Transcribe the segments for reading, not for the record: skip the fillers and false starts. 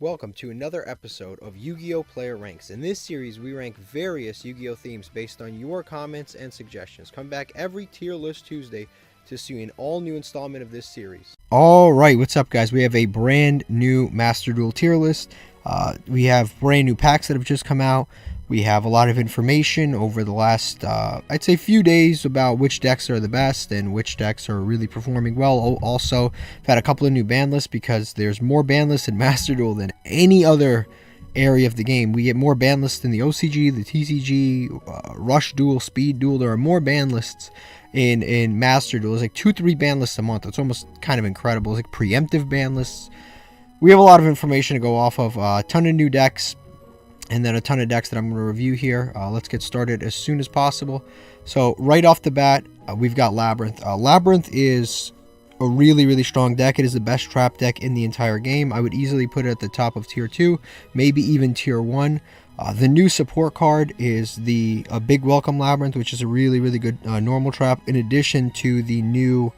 Welcome to another episode of Yu-Gi-Oh! Player Ranks. In this series, we rank various Yu-Gi-Oh! Themes based on your comments and suggestions. Come back every Tier List Tuesday to see an all-new installment of this series. Alright, what's up guys? We have a brand new Master Duel tier list. We have brand new packs that have just come out. We have a lot of information over the last, I'd say, few days about which decks are the best and which decks are really performing well. Also, I've had a couple of new ban lists because there's more ban lists in Master Duel than any other area of the game. We get more ban lists in the OCG, the TCG, Rush Duel, Speed Duel. There are more ban lists in Master Duel. It's like 2-3 ban lists a month. It's almost kind of incredible. It's like preemptive ban lists. We have a lot of information to go off of, a ton of new decks, and then a ton of decks that I'm going to review here. Let's get started as soon as possible. So right off the bat, we've got Labyrinth. Labyrinth is a really strong deck. It is the best trap deck in the entire game. I would easily put it at the top of Tier 2, maybe even Tier 1. The new support card is the Big Welcome Labyrinth, which is a really good normal trap, in addition to the new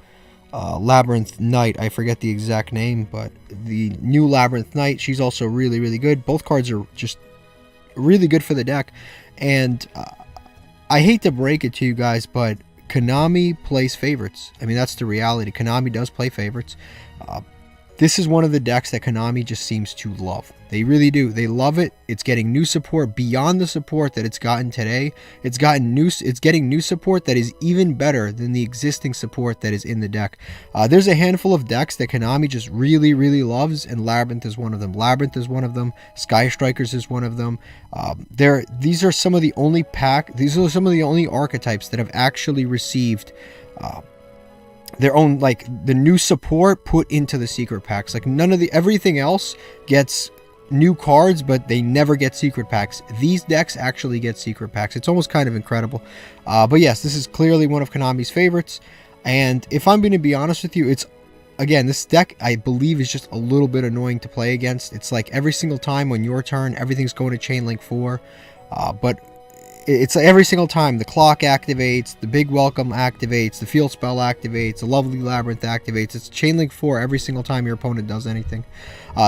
Labyrinth Knight. I forget the exact name, but the new Labyrinth Knight, she's also really good. Both cards are just really good for the deck, and I hate to break it to you guys, but Konami plays favorites. I mean, that's the reality. Konami does play favorites. This is one of the decks that Konami just seems to love. They really do. They love it. It's getting new support beyond the support that it's gotten today. It's getting new support that is even better than the existing support that is in the deck. There's a handful of decks that Konami just really loves, and Labyrinth is one of them. Labyrinth is one of them. Sky Strikers is one of them. These are some of the only archetypes that have actually received their own, like, the new support put into the secret packs. Like, everything else gets new cards, but they never get secret packs. These decks actually get secret packs. It's almost kind of incredible. But yes, this is clearly one of Konami's favorites, and if I'm going to be honest with you, again, this deck, I believe, is just a little bit annoying to play against. It's like every single time on your turn, everything's going to Chain Link 4, but it's every single time the clock activates, the Big Welcome activates, the Field Spell activates, the Lovely Labyrinth activates. It's Chain Link 4 every single time your opponent does anything.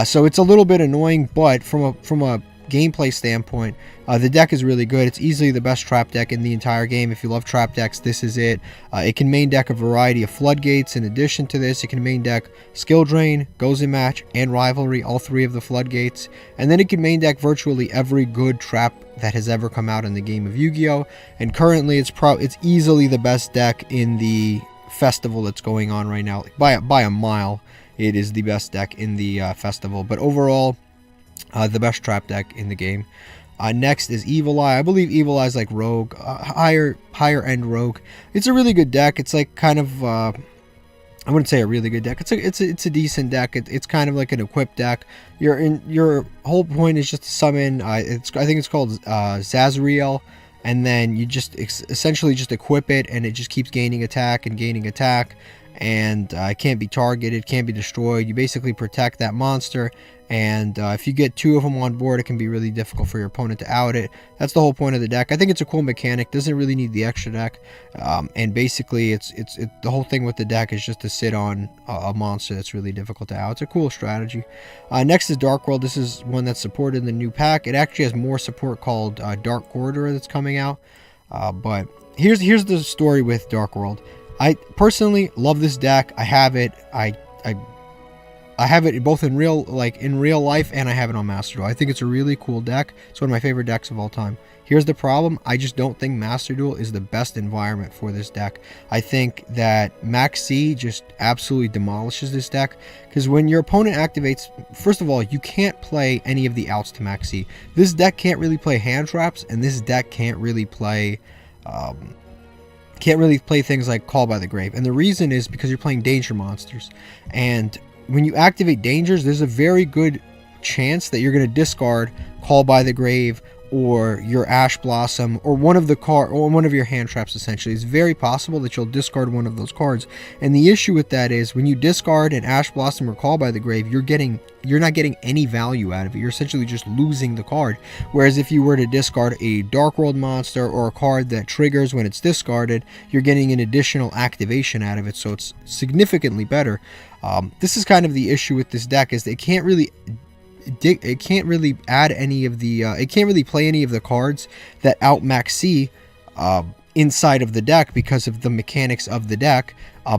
So it's a little bit annoying, but from a gameplay standpoint, the deck is really good. It's easily the best trap deck in the entire game. If you love trap decks, this is it. It can main deck a variety of floodgates. In addition to this, it can main deck Skill Drain, Goes in Match, and Rivalry, all three of the floodgates. And then it can main deck virtually every good trap that has ever come out in the game of Yu-Gi-Oh! And currently, it's easily the best deck in the festival that's going on right now. Like, by a mile, it is the best deck in the festival. But overall, the best trap deck in the game. Next is Evil Eye. I believe Evil Eye is like Rogue, higher end Rogue. It's a really good deck. It's like kind of, I wouldn't say a really good deck. It's a decent deck. It's kind of like an equipped deck. Your whole point is just to summon. I think it's called Zazriel, and then you just essentially just equip it, and it just keeps gaining attack and gaining attack. And it can't be targeted, can't be destroyed. You basically protect that monster, and if you get two of them on board, it can be really difficult for your opponent to out it. That's the whole point of the deck. I think it's a cool mechanic. Doesn't really need the extra deck, and basically the whole thing with the deck is just to sit on a monster that's really difficult to out. It's a cool strategy. Next is Dark World. This is one that's supported in the new pack. It actually has more support called Dark Corridor that's coming out. But here's the story with Dark World. I personally love this deck. I have it. I have it both in real life, and I have it on Master Duel. I think it's a really cool deck. It's one of my favorite decks of all time. Here's the problem. I just don't think Master Duel is the best environment for this deck. I think that Max C just absolutely demolishes this deck, because when your opponent activates, first of all, you can't play any of the outs to Max C. This deck can't really play hand traps, and this deck can't really play things like Call by the Grave. And the reason is because you're playing danger monsters, and when you activate dangers, there's a very good chance that you're going to discard Call by the Grave or your Ash Blossom, or one of your hand traps. Essentially, it's very possible that you'll discard one of those cards. And the issue with that is, when you discard an Ash Blossom or Call by the Grave, you're not getting any value out of it. You're essentially just losing the card. Whereas if you were to discard a Dark World monster or a card that triggers when it's discarded, you're getting an additional activation out of it. So it's significantly better. This is kind of the issue with this deck, is they can't really it can't really add any of the it can't really play any of the cards that out Max C inside of the deck because of the mechanics of the deck.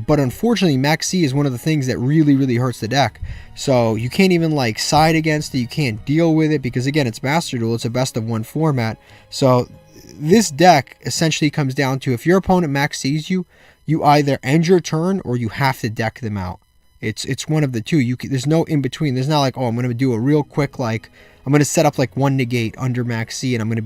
But unfortunately, Max C is one of the things that really hurts the deck. So you can't even like side against it. You can't deal with it because again, it's Master Duel. It's a best of one format. So this deck essentially comes down to if your opponent Max C's you, you either end your turn or you have to deck them out. It's one of the two. There's no in between. There's not like, oh, I'm going to do a real quick, like, I'm going to set up like one negate under Max C and I'm going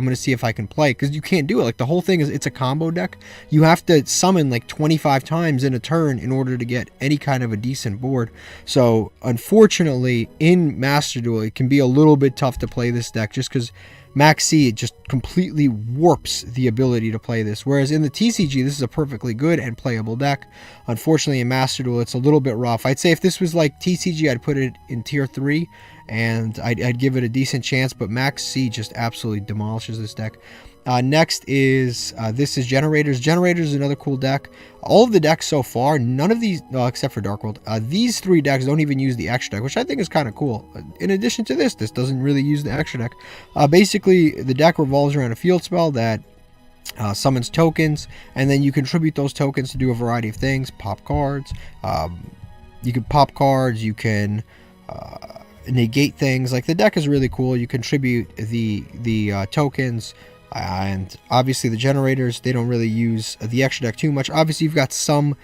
to see if I can play, because you can't do it. Like the whole thing is, it's a combo deck. You have to summon like 25 times in a turn in order to get any kind of a decent board. So unfortunately in Master Duel, it can be a little bit tough to play this deck just because Max C just completely warps the ability to play this. Whereas in the TCG, this is a perfectly good and playable deck. Unfortunately, in Master Duel, it's a little bit rough. I'd say if this was like TCG, I'd put it in tier 3, and I'd give it a decent chance. But Max C just absolutely demolishes this deck. Next is, this is Generators. Generators is another cool deck. All of the decks so far, none of these, no, except for Dark World, these 3 decks don't even use the extra deck, which I think is kind of cool. In addition to this doesn't really use the extra deck. Basically, the deck revolves around a field spell that summons tokens, and then you contribute those tokens to do a variety of things. Pop cards. You can pop cards. You can negate things. Like, the deck is really cool. You contribute the tokens. And obviously the Generators, they don't really use the extra deck too much. Obviously you've got some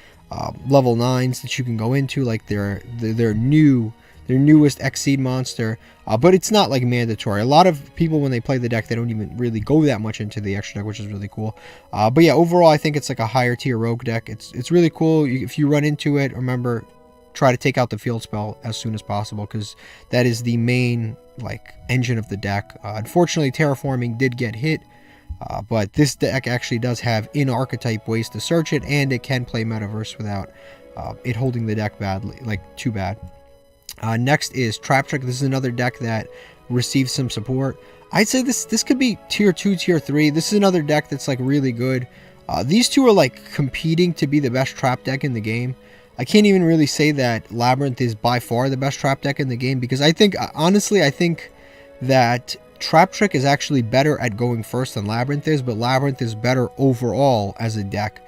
level 9s that you can go into, like their newest Exceed monster, but it's not like mandatory. A lot of people, when they play the deck, they don't even really go that much into the extra deck, which is really cool. But yeah, overall I think it's like a higher tier rogue deck. It's really cool. If you run into it, remember, try to take out the field spell as soon as possible, because that is the main like engine of the deck. Unfortunately, terraforming did get hit, but this deck actually does have in archetype ways to search it, and it can play Metaverse without it holding the deck badly, like too bad. Next is Trap Trick. This is another deck that receives some support. I'd say this could be tier 2, tier 3. This is another deck that's like really good. These two are like competing to be the best trap deck in the game. I can't even really say that Labyrinth is by far the best trap deck in the game, because I think, honestly, I think that Trap Trick is actually better at going first than Labyrinth is, but Labyrinth is better overall as a deck.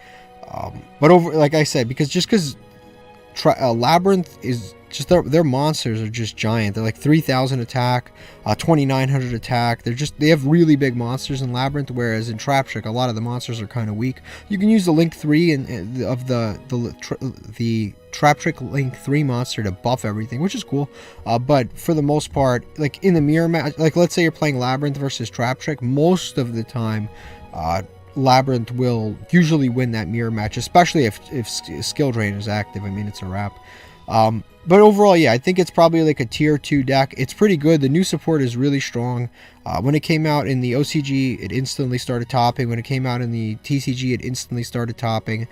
Like I said, because Labyrinth is just, their monsters are just giant. They're like 3,000 attack, 2,900 attack. They have really big monsters in Labyrinth, whereas in Trap Trick, a lot of the monsters are kind of weak. You can use the Link 3 of the Trap Trick Link 3 monster to buff everything, which is cool. But for the most part, like in the mirror match, like let's say you're playing Labyrinth versus Trap Trick, most of the time, Labyrinth will usually win that mirror match, especially if Skill Drain is active. I mean, it's a wrap. But overall, yeah, I think it's probably like a tier 2 deck. It's pretty good. The new support is really strong. When it came out in the OCG, it instantly started topping. When it came out in the TCG, it instantly started topping.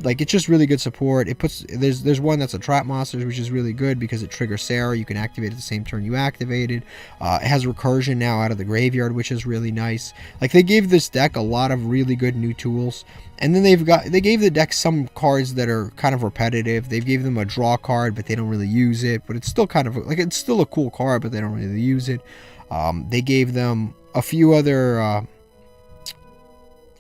Like, it's just really good support. There's one that's a trap monster, which is really good because it triggers Sarah. You can activate it the same turn you activated. It has recursion now out of the graveyard, which is really nice. Like, they gave this deck a lot of really good new tools. And then they gave the deck some cards that are kind of repetitive. They gave them a draw card, but they don't really use it. But it's still kind of like, it's still a cool card, but they don't really use it. They gave them a few other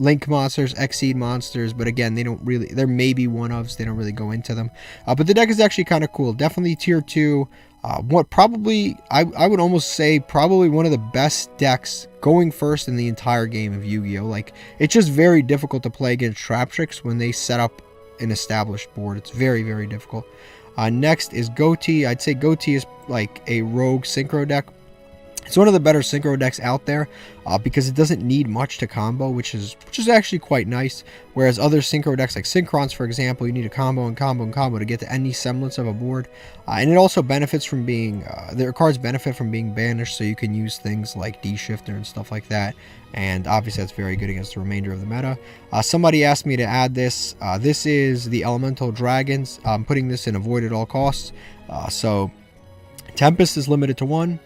Link monsters, Exceed monsters, but again, they don't really, they're maybe one-ofs. They don't really go into them. But the deck is actually kind of cool. Definitely tier 2. What probably, I would almost say probably one of the best decks going first in the entire game of Yu-Gi-Oh! Like, it's just very difficult to play against Trap Tricks when they set up an established board. It's very difficult. Next is Goatee. I'd say Goatee is like a rogue synchro deck. It's one of the better synchro decks out there because it doesn't need much to combo, which is actually quite nice. Whereas other synchro decks like Synchrons, for example, you need a combo and combo and combo to get to any semblance of a board. And it also benefits from being, their cards benefit from being banished, so you can use things like D-Shifter and stuff like that. And obviously that's very good against the remainder of the meta. Somebody asked me to add this. This is the Elemental Dragons. I'm putting this in Avoid at all costs. So Tempest is limited to 1.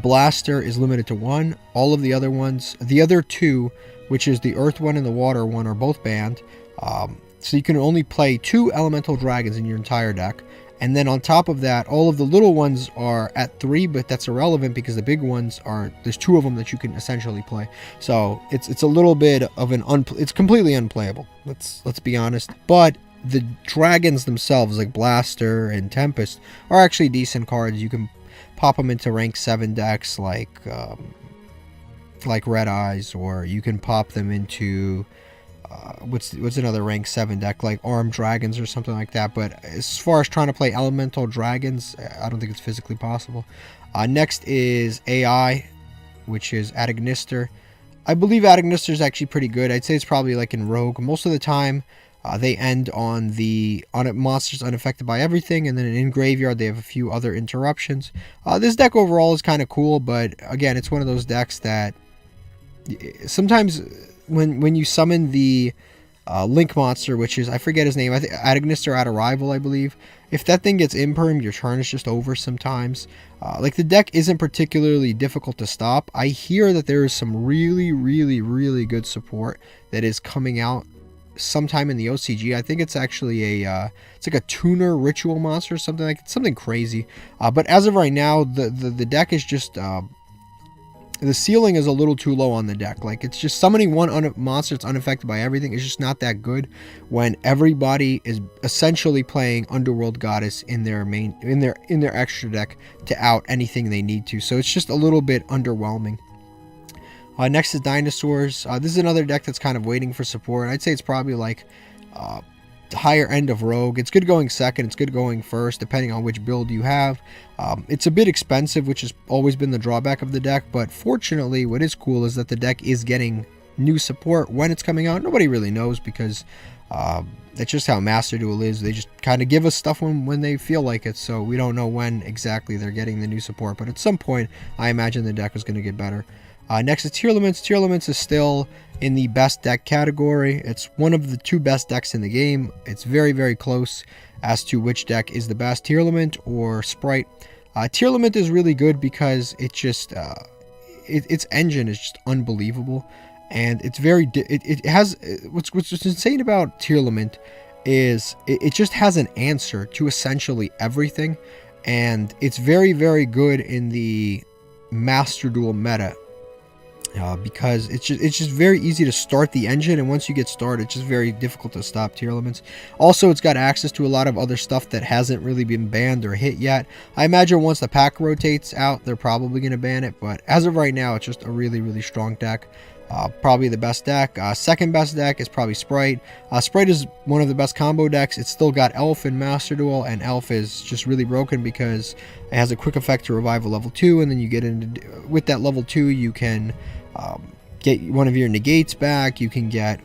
Blaster is limited to 1. All of the other ones, the other 2, which is the Earth one and the Water one, are both banned. So you can only play 2 Elemental Dragons in your entire deck. And then on top of that, all of the little ones are at 3, but that's irrelevant because the big ones are, there's 2 of them that you can essentially play. So it's a little bit of an it's completely unplayable. Let's be honest. But the dragons themselves, like Blaster and Tempest, are actually decent cards. You can pop them into rank 7 decks like Red Eyes, or you can pop them into what's another rank 7 deck like Armed Dragons or something like that. But as far as trying to play elemental dragons, I don't think it's physically possible. Next is AI, which is Adagnister. I believe Adagnister is actually pretty good. I'd say it's probably like in Rogue. Most of the time they end on monsters unaffected by everything, and then in Graveyard they have a few other interruptions. This deck overall is kind of cool, but again, it's one of those decks that sometimes when you summon the Link monster, which is, I forget his name, I think Adagnister at Arrival, I believe, if that thing gets impermed, your turn is just over sometimes. Like, the deck isn't particularly difficult to stop. I hear that there is some really, really, really good support that is coming out sometime in the OCG. I think it's actually it's like a tuner ritual monster or something crazy. But as of right now, the deck is just the ceiling is a little too low on the deck. Like, it's just summoning one monster that's unaffected by everything is just not that good when everybody is essentially playing Underworld Goddess in their extra deck to out anything they need to. So it's just a little bit underwhelming. Next is Dinosaurs. This is another deck that's kind of waiting for support. I'd say it's probably like the higher end of Rogue. It's good going second, it's good going first, depending on which build you have. It's a bit expensive, which has always been the drawback of the deck, but fortunately what is cool is that the deck is getting new support. When it's coming out, nobody really knows, because that's just how Master Duel is. They just kind of give us stuff when they feel like it, so we don't know when exactly they're getting the new support, but at some point I imagine the deck is going to get better. Next is Tearlaments. Tearlaments is still in the best deck category. It's one of the 2 best decks in the game. It's very, very close as to which deck is the best, Tearlament or Sprite. Tearlament is really good because it just its engine is just unbelievable, and it's very it has what's insane about Tearlament is it just has an answer to essentially everything, and it's very, very good in the Master Duel meta. Because it's just very easy to start the engine, and once you get started, it's just very difficult to stop Tearlaments. Also, it's got access to a lot of other stuff that hasn't really been banned or hit yet. I imagine once the pack rotates out, they're probably going to ban it, but as of right now, it's just a really, really strong deck. Probably the best deck. Second best deck is probably Sprite. Sprite is one of the best combo decks. It's still got Elf in Master Duel, and Elf is just really broken because it has a quick effect to revive a level 2, and then you get into, with that level 2, you can get one of your negates back, you can get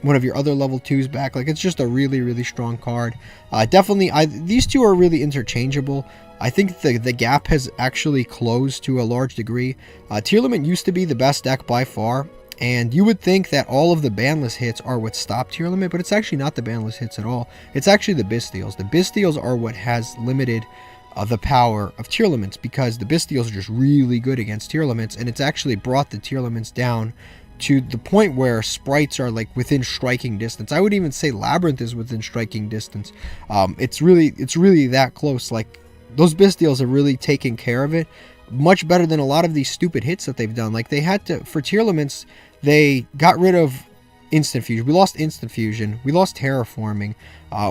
one of your other level 2s back. Like, it's just a really, really strong card. Definitely, these two are really interchangeable. I think the gap has actually closed to a large degree. Tearlament used to be the best deck by far, and you would think that all of the banless hits are what stopped Tearlament, but it's actually not the banless hits at all. It's actually the Bystials. The Bystials are what has limited the power of Tearlaments, because the Bystials are just really good against Tearlaments, and it's actually brought the Tearlaments down to the point where Sprites are like within striking distance. I would even say Labyrinth is within striking distance. It's really that close. Like, those Bystials are really taking care of it much better than a lot of these stupid hits that they've done. Like, they had to, for Tearlaments, they got rid of Instant Fusion. We lost Instant Fusion. We lost Terraforming.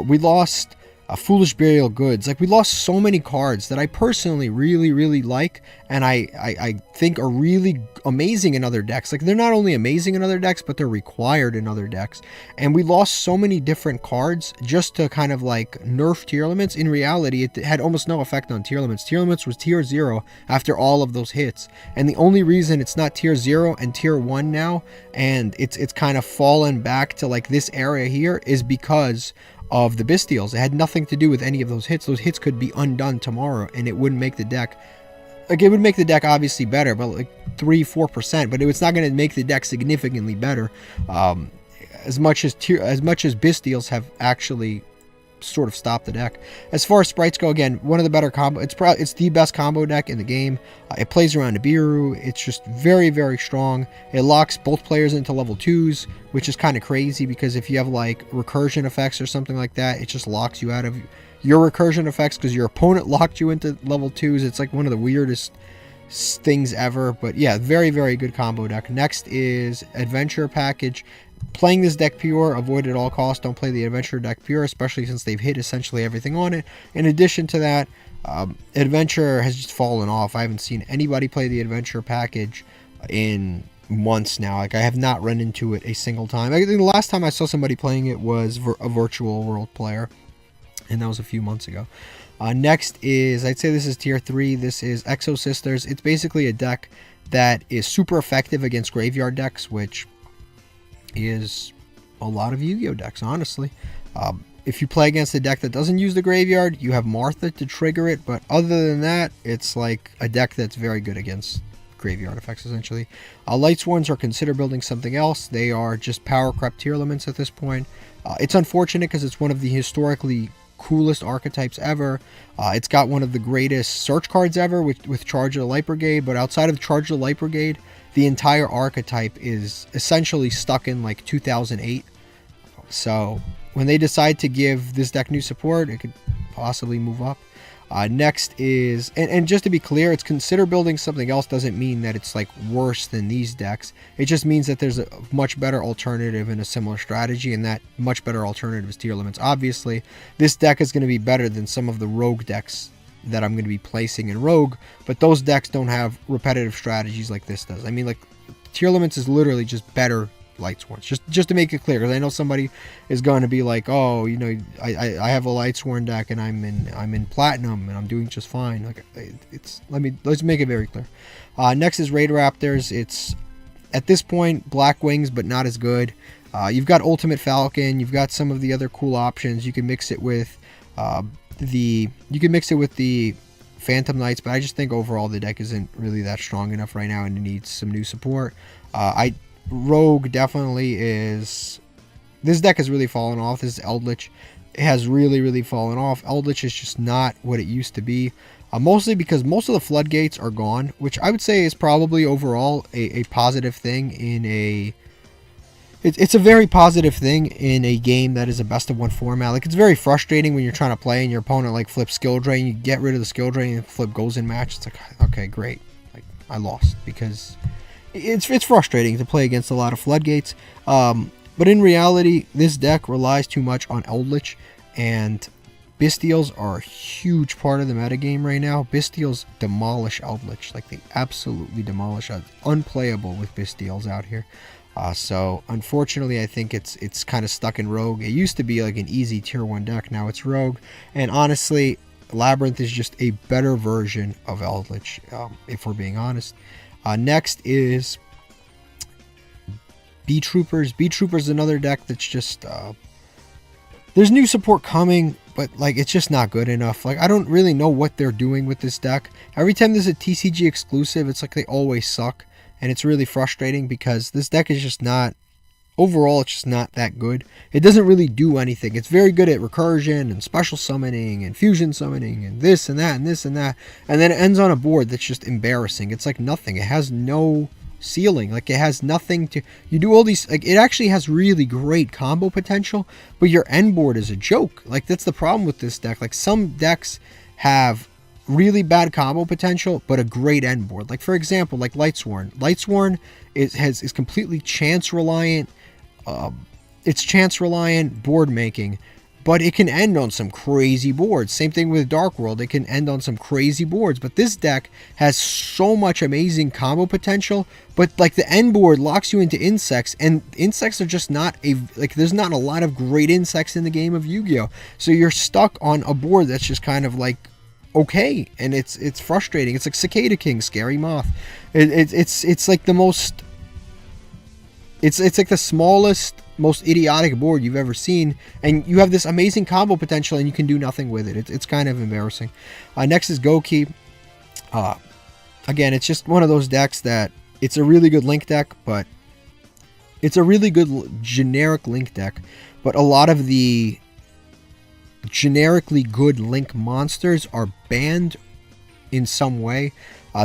We lost Foolish Burial Goods. Like, we lost so many cards that I personally really, really like, and I think are really amazing in other decks. Like, they're not only amazing in other decks, but they're required in other decks. And we lost so many different cards just to kind of like nerf Tearlaments. In reality, it had almost no effect on Tearlaments. Tearlaments was tier 0 after all of those hits, and the only reason it's not tier 0 and tier 1 now, and it's kind of fallen back to like this area here, is because of the Bystials. It had nothing to do with any of those hits. Those hits could be undone tomorrow, and it wouldn't make the deck, like, it would make the deck obviously better, but like 3-4%, but it's not going to make the deck significantly better, as much as Bystials have actually sort of stopped the deck. As far as Sprites go, again, one of the better combo, it's the best combo deck in the game. It plays around Nibiru. It's just very, very strong. It locks both players into level 2s, which is kind of crazy, because if you have like recursion effects or something like that, it just locks you out of your recursion effects because your opponent locked you into level 2s. It's like one of the weirdest things ever. But yeah, very, very good combo deck. Next is Adventure Package. Playing this deck pure, avoid at all costs. Don't play the Adventure deck pure, especially since they've hit essentially everything on it. In addition to that, Adventure has just fallen off. I haven't seen anybody play the Adventure Package in months now. Like, I have not run into it a single time. I think the last time I saw somebody playing it was a virtual world player, and that was a few months ago. Next is, I'd say this is tier 3. This is Exo Sisters. It's basically a deck that is super effective against graveyard decks, which is a lot of Yu-Gi-Oh decks, honestly. If you play against a deck that doesn't use the graveyard, you have Martha to trigger it, but other than that, it's like a deck that's very good against graveyard effects, essentially. Lightsworns are consider building something else. They are just power crept tier elements at this point. It's unfortunate because it's one of the historically coolest archetypes ever. It's got one of the greatest search cards ever with Charge of the Light Brigade, but outside of Charge of the Light Brigade, the entire archetype is essentially stuck in like 2008. So when they decide to give this deck new support, it could possibly move up. Next is, and just to be clear, it's consider building something else doesn't mean that it's like worse than these decks. It just means that there's a much better alternative in a similar strategy, and that much better alternative is tier limits. Obviously, this deck is going to be better than some of the rogue decks that I'm going to be placing in rogue, but those decks don't have repetitive strategies like this does. I mean, like, tier limits is literally just better Lightsworns, just to make it clear, because I know somebody is going to be like, oh, you know, I have a Lightsworn deck and I'm in platinum and I'm doing just fine. Like, let's make it very clear. Next is Raid Raptors. It's at this point Black Wings, but not as good. You've got Ultimate Falcon. You've got some of the other cool options. You can mix it with the Phantom Knights, but I just think overall the deck isn't really that strong enough right now and it needs some new support. Rogue definitely is. This deck has really fallen off. This is Eldritch. It has really fallen off. Eldritch is just not what it used to be. Mostly because most of the floodgates are gone, which I would say is probably overall a positive thing in a. It's a very positive thing in a game that is a best of one format. Like, it's very frustrating when you're trying to play and your opponent like flips skill drain. You get rid of the skill drain and flip goes in match. It's like, okay, great. Like, I lost because. It's frustrating to play against a lot of floodgates, but in reality, this deck relies too much on Eldritch, and Bystials are a huge part of the metagame right now. Bystials demolish Eldritch, like they absolutely demolish it. Unplayable with Bystials out here. So unfortunately, I think it's kind of stuck in Rogue. It used to be like an easy tier 1 deck, now it's Rogue, and honestly, Labyrinth is just a better version of Eldritch, if we're being honest. Next is B-Troopers. B-Troopers is another deck that's just... there's new support coming, but like it's just not good enough. Like, I don't really know what they're doing with this deck. Every time there's a TCG exclusive, it's like they always suck. And it's really frustrating because this deck is just not... Overall, it's just not that good. It doesn't really do anything. It's very good at recursion and special summoning and fusion summoning and this and that and this and that. And then it ends on a board that's just embarrassing. It's like nothing. It has no ceiling. Like, it has nothing to... You do all these... Like, it actually has really great combo potential, but your end board is a joke. Like, that's the problem with this deck. Like, some decks have really bad combo potential, but a great end board. Like, for example, like Lightsworn. Lightsworn is completely chance reliant. It's chance reliant board making, but it can end on some crazy boards. Same thing with Dark World. It can end on some crazy boards, but this deck has so much amazing combo potential, but like the end board locks you into insects, and insects are just not there's not a lot of great insects in the game of Yu-Gi-Oh! So you're stuck on a board that's just kind of like okay, and it's frustrating. It's like Cicada King, Scary Moth. It's like the most... It's like the smallest, most idiotic board you've ever seen, and you have this amazing combo potential, and you can do nothing with it. It's kind of embarrassing. Next is Goki. Again, it's just one of those decks that it's a really good link deck, but it's a really good generic link deck, but a lot of the generically good link monsters are banned in some way.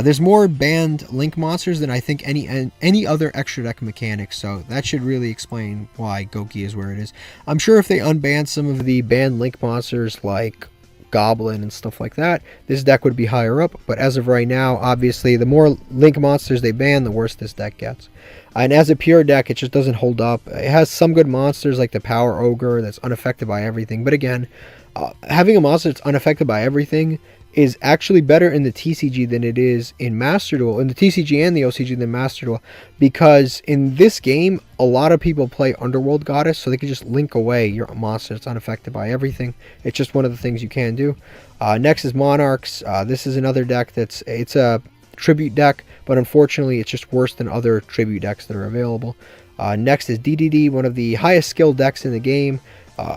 There's more banned link monsters than I think any other extra deck mechanic, so that should really explain why Goki is where it is. I'm sure if they unban some of the banned link monsters like Goblin and stuff like that, this deck would be higher up. But as of right now, obviously, the more Link monsters they ban, the worse this deck gets. And as a pure deck, it just doesn't hold up. It has some good monsters like the Power Ogre that's unaffected by everything. But again, having a monster that's unaffected by everything is actually better in the TCG than it is in Master Duel, in the TCG and the OCG than Master Duel, because in this game, a lot of people play Underworld Goddess, so they can just link away your monster that's unaffected by everything. It's just one of the things you can do. Next is Monarchs. This is another deck it's a tribute deck, but unfortunately it's just worse than other tribute decks that are available. Next is DDD, one of the highest skill decks in the game.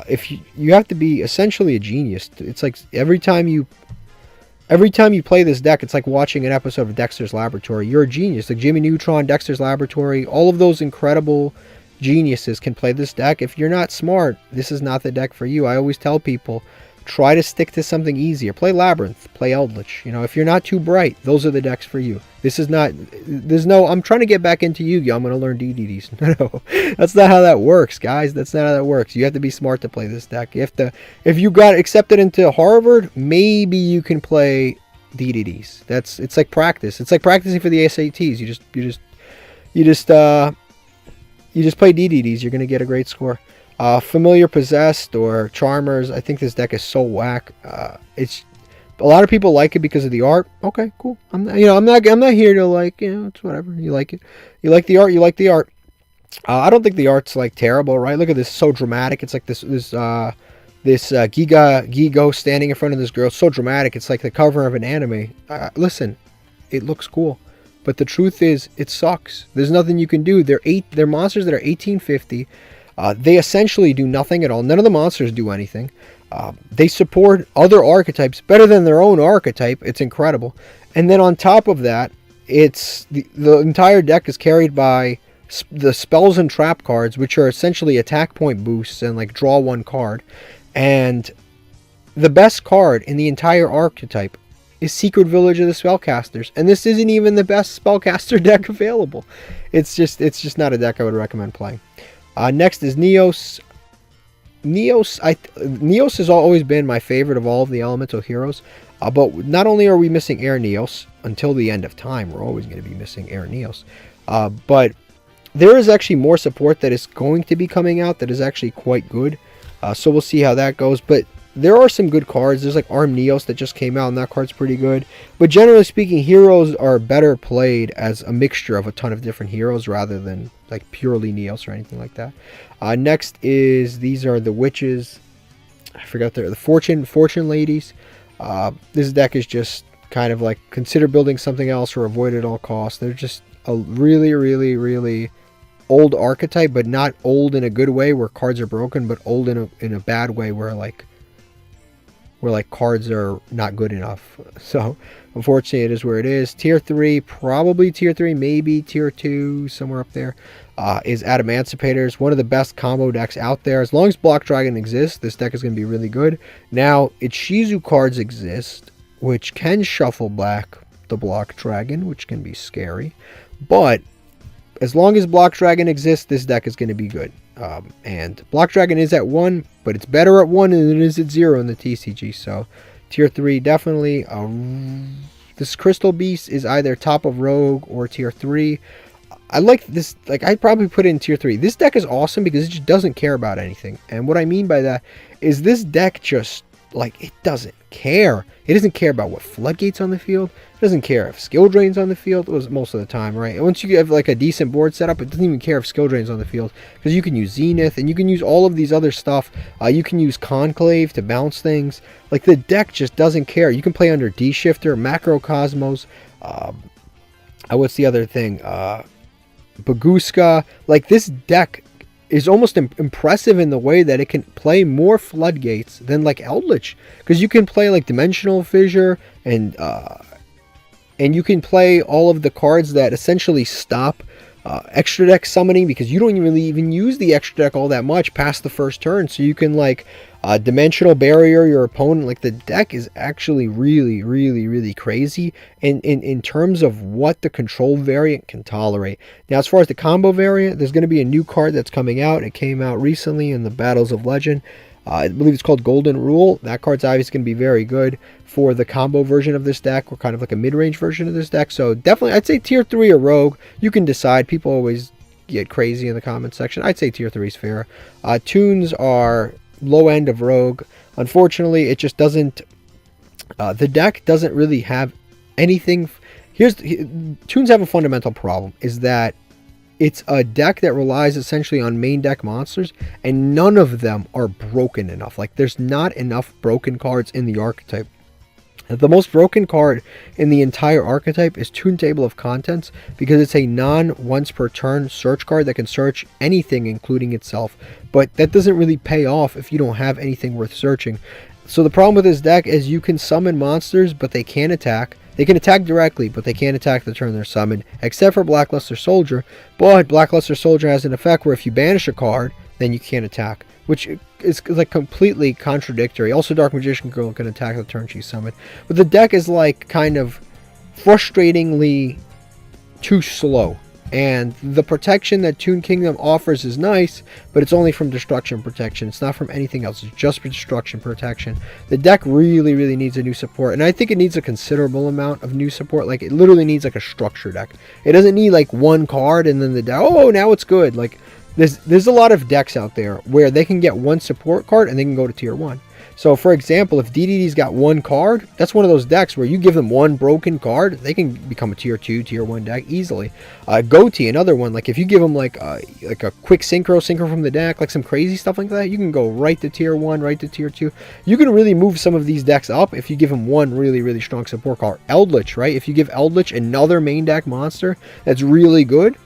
If you have to be essentially a genius. It's like every time you play this deck, it's like watching an episode of Dexter's Laboratory. You're a genius. Like Jimmy Neutron, Dexter's Laboratory, all of those incredible geniuses can play this deck. If you're not smart, this is not the deck for you. I always tell people, try to stick to something easier. Play Labyrinth, play Eldritch. If you're not too bright, those are the decks for you. I'm trying to get back into Yu-Gi-Oh! I'm going to learn DDDs. No, that's not how that works, guys. That's not how that works. You have to be smart to play this deck. If you got accepted into Harvard, maybe you can play DDDs. It's like practice. It's like practicing for the SATs. You just play DDDs. You're going to get a great score. Familiar Possessed or Charmers. I think this deck is so whack. It's a lot of people like it because of the art. Okay, cool. I'm not here to it's whatever. You like it. You like the art. You like the art. I don't think the art's terrible, right? Look at this, so dramatic. It's like this Yugioh standing in front of this girl. So dramatic. It's like the cover of an anime. Listen, it looks cool, but the truth is, it sucks. There's nothing you can do. They're monsters that are 1850. They essentially do nothing at all. None of the monsters do anything. They support other archetypes better than their own archetype. It's incredible. And then on top of that, it's the entire deck is carried by the spells and trap cards, which are essentially attack point boosts and draw one card. And the best card in the entire archetype is Secret Village of the Spellcasters. And this isn't even the best spellcaster deck available. It's just not a deck I would recommend playing. Next is Neos. Neos has always been my favorite of all of the elemental heroes. But not only are we missing Air Neos, until the end of time, we're always going to be missing Air Neos. But there is actually more support that is going to be coming out that is actually quite good. So we'll see how that goes. But there are some good cards. There's Arm Neos that just came out, and that card's pretty good. But generally speaking, heroes are better played as a mixture of a ton of different heroes rather than purely Neos or anything like that. Next is, these are the witches. I forgot the fortune ladies. This deck is just kind of consider building something else or avoid at all costs. They're just a really, really, really old archetype, but not old in a good way where cards are broken, but old in a bad way where cards are not good enough. So unfortunately, it is where it is. Tier 3, probably Tier 3, maybe Tier 2, somewhere up there, is Adamancipators. One of the best combo decks out there. As long as Block Dragon exists, this deck is going to be really good. Now, its Shizu cards exist, which can shuffle back the Block Dragon, which can be scary. But as long as Block Dragon exists, this deck is going to be good. And Block Dragon is at 1, but it's better at 1 than it is at 0 in the TCG. So Tier 3 definitely. This Crystal Beast is either top of Rogue or Tier 3. I like this. I'd probably put it in Tier 3. This deck is awesome because it just doesn't care about anything. And what I mean by that is this deck just, it doesn't care. It doesn't care about what floodgates on the field. It doesn't care if skill drains on the field. It was most of the time, right? And once you have a decent board setup, it doesn't even care if skill drains on the field because you can use Zenith and you can use all of these other stuff. You can use Conclave to bounce things. The deck just doesn't care. You can play under D-Shifter, Macrocosmos. What's the other thing? Baguska. This deck is almost impressive in the way that it can play more floodgates than Eldritch, because you can play Dimensional Fissure and you can play all of the cards that essentially stop extra deck summoning, because you don't really even use the extra deck all that much past the first turn. So you can Dimensional Barrier your opponent. The deck is actually really, really, really crazy in terms of what the control variant can tolerate. Now, as far as the combo variant, there's going to be a new card that's coming out. It came out recently in the Battles of Legend. I believe it's called Golden Rule. That card's obviously going to be very good for the combo version of this deck, or kind of like a mid-range version of this deck. So definitely, I'd say tier 3 or Rogue. You can decide. People always get crazy in the comment section. I'd say tier 3 is fair. Tunes are low end of Rogue. Unfortunately, it just doesn't... the deck doesn't really have anything... Tunes have a fundamental problem, is that it's a deck that relies essentially on main deck monsters, and none of them are broken enough. Like, there's not enough broken cards in the archetype. The most broken card in the entire archetype is Tune Table of Contents, because it's a non-once per turn search card that can search anything, including itself. But that doesn't really pay off if you don't have anything worth searching. So the problem with this deck is you can summon monsters, but they can't attack. They can attack directly, but they can't attack the turn they're summoned, except for Blackluster Soldier. But Blackluster Soldier has an effect where if you banish a card, then you can't attack, which is like completely contradictory. Also, Dark Magician Girl can attack the turn she's summoned. But the deck is like kind of frustratingly too slow. And the protection that Toon Kingdom offers is nice, but it's only from destruction protection. It's not from anything else. It's just for destruction protection. The deck really, really needs a new support. And I think it needs a considerable amount of new support. Like, it literally needs like a structure deck. It doesn't need like one card and then the deck, oh, now it's good. Like, there's a lot of decks out there where they can get one support card and they can go to tier 1. So, for example, if DDD's got one card, that's one of those decks where you give them one broken card, they can become a tier 2, tier 1 deck easily. Goatee, another one. Like, if you give them like a quick synchro from the deck, like some crazy stuff like that, you can go right to tier 1, right to tier 2. You can really move some of these decks up if you give them one really, really strong support card. Eldritch, right? If you give Eldritch another main deck monster that's really good,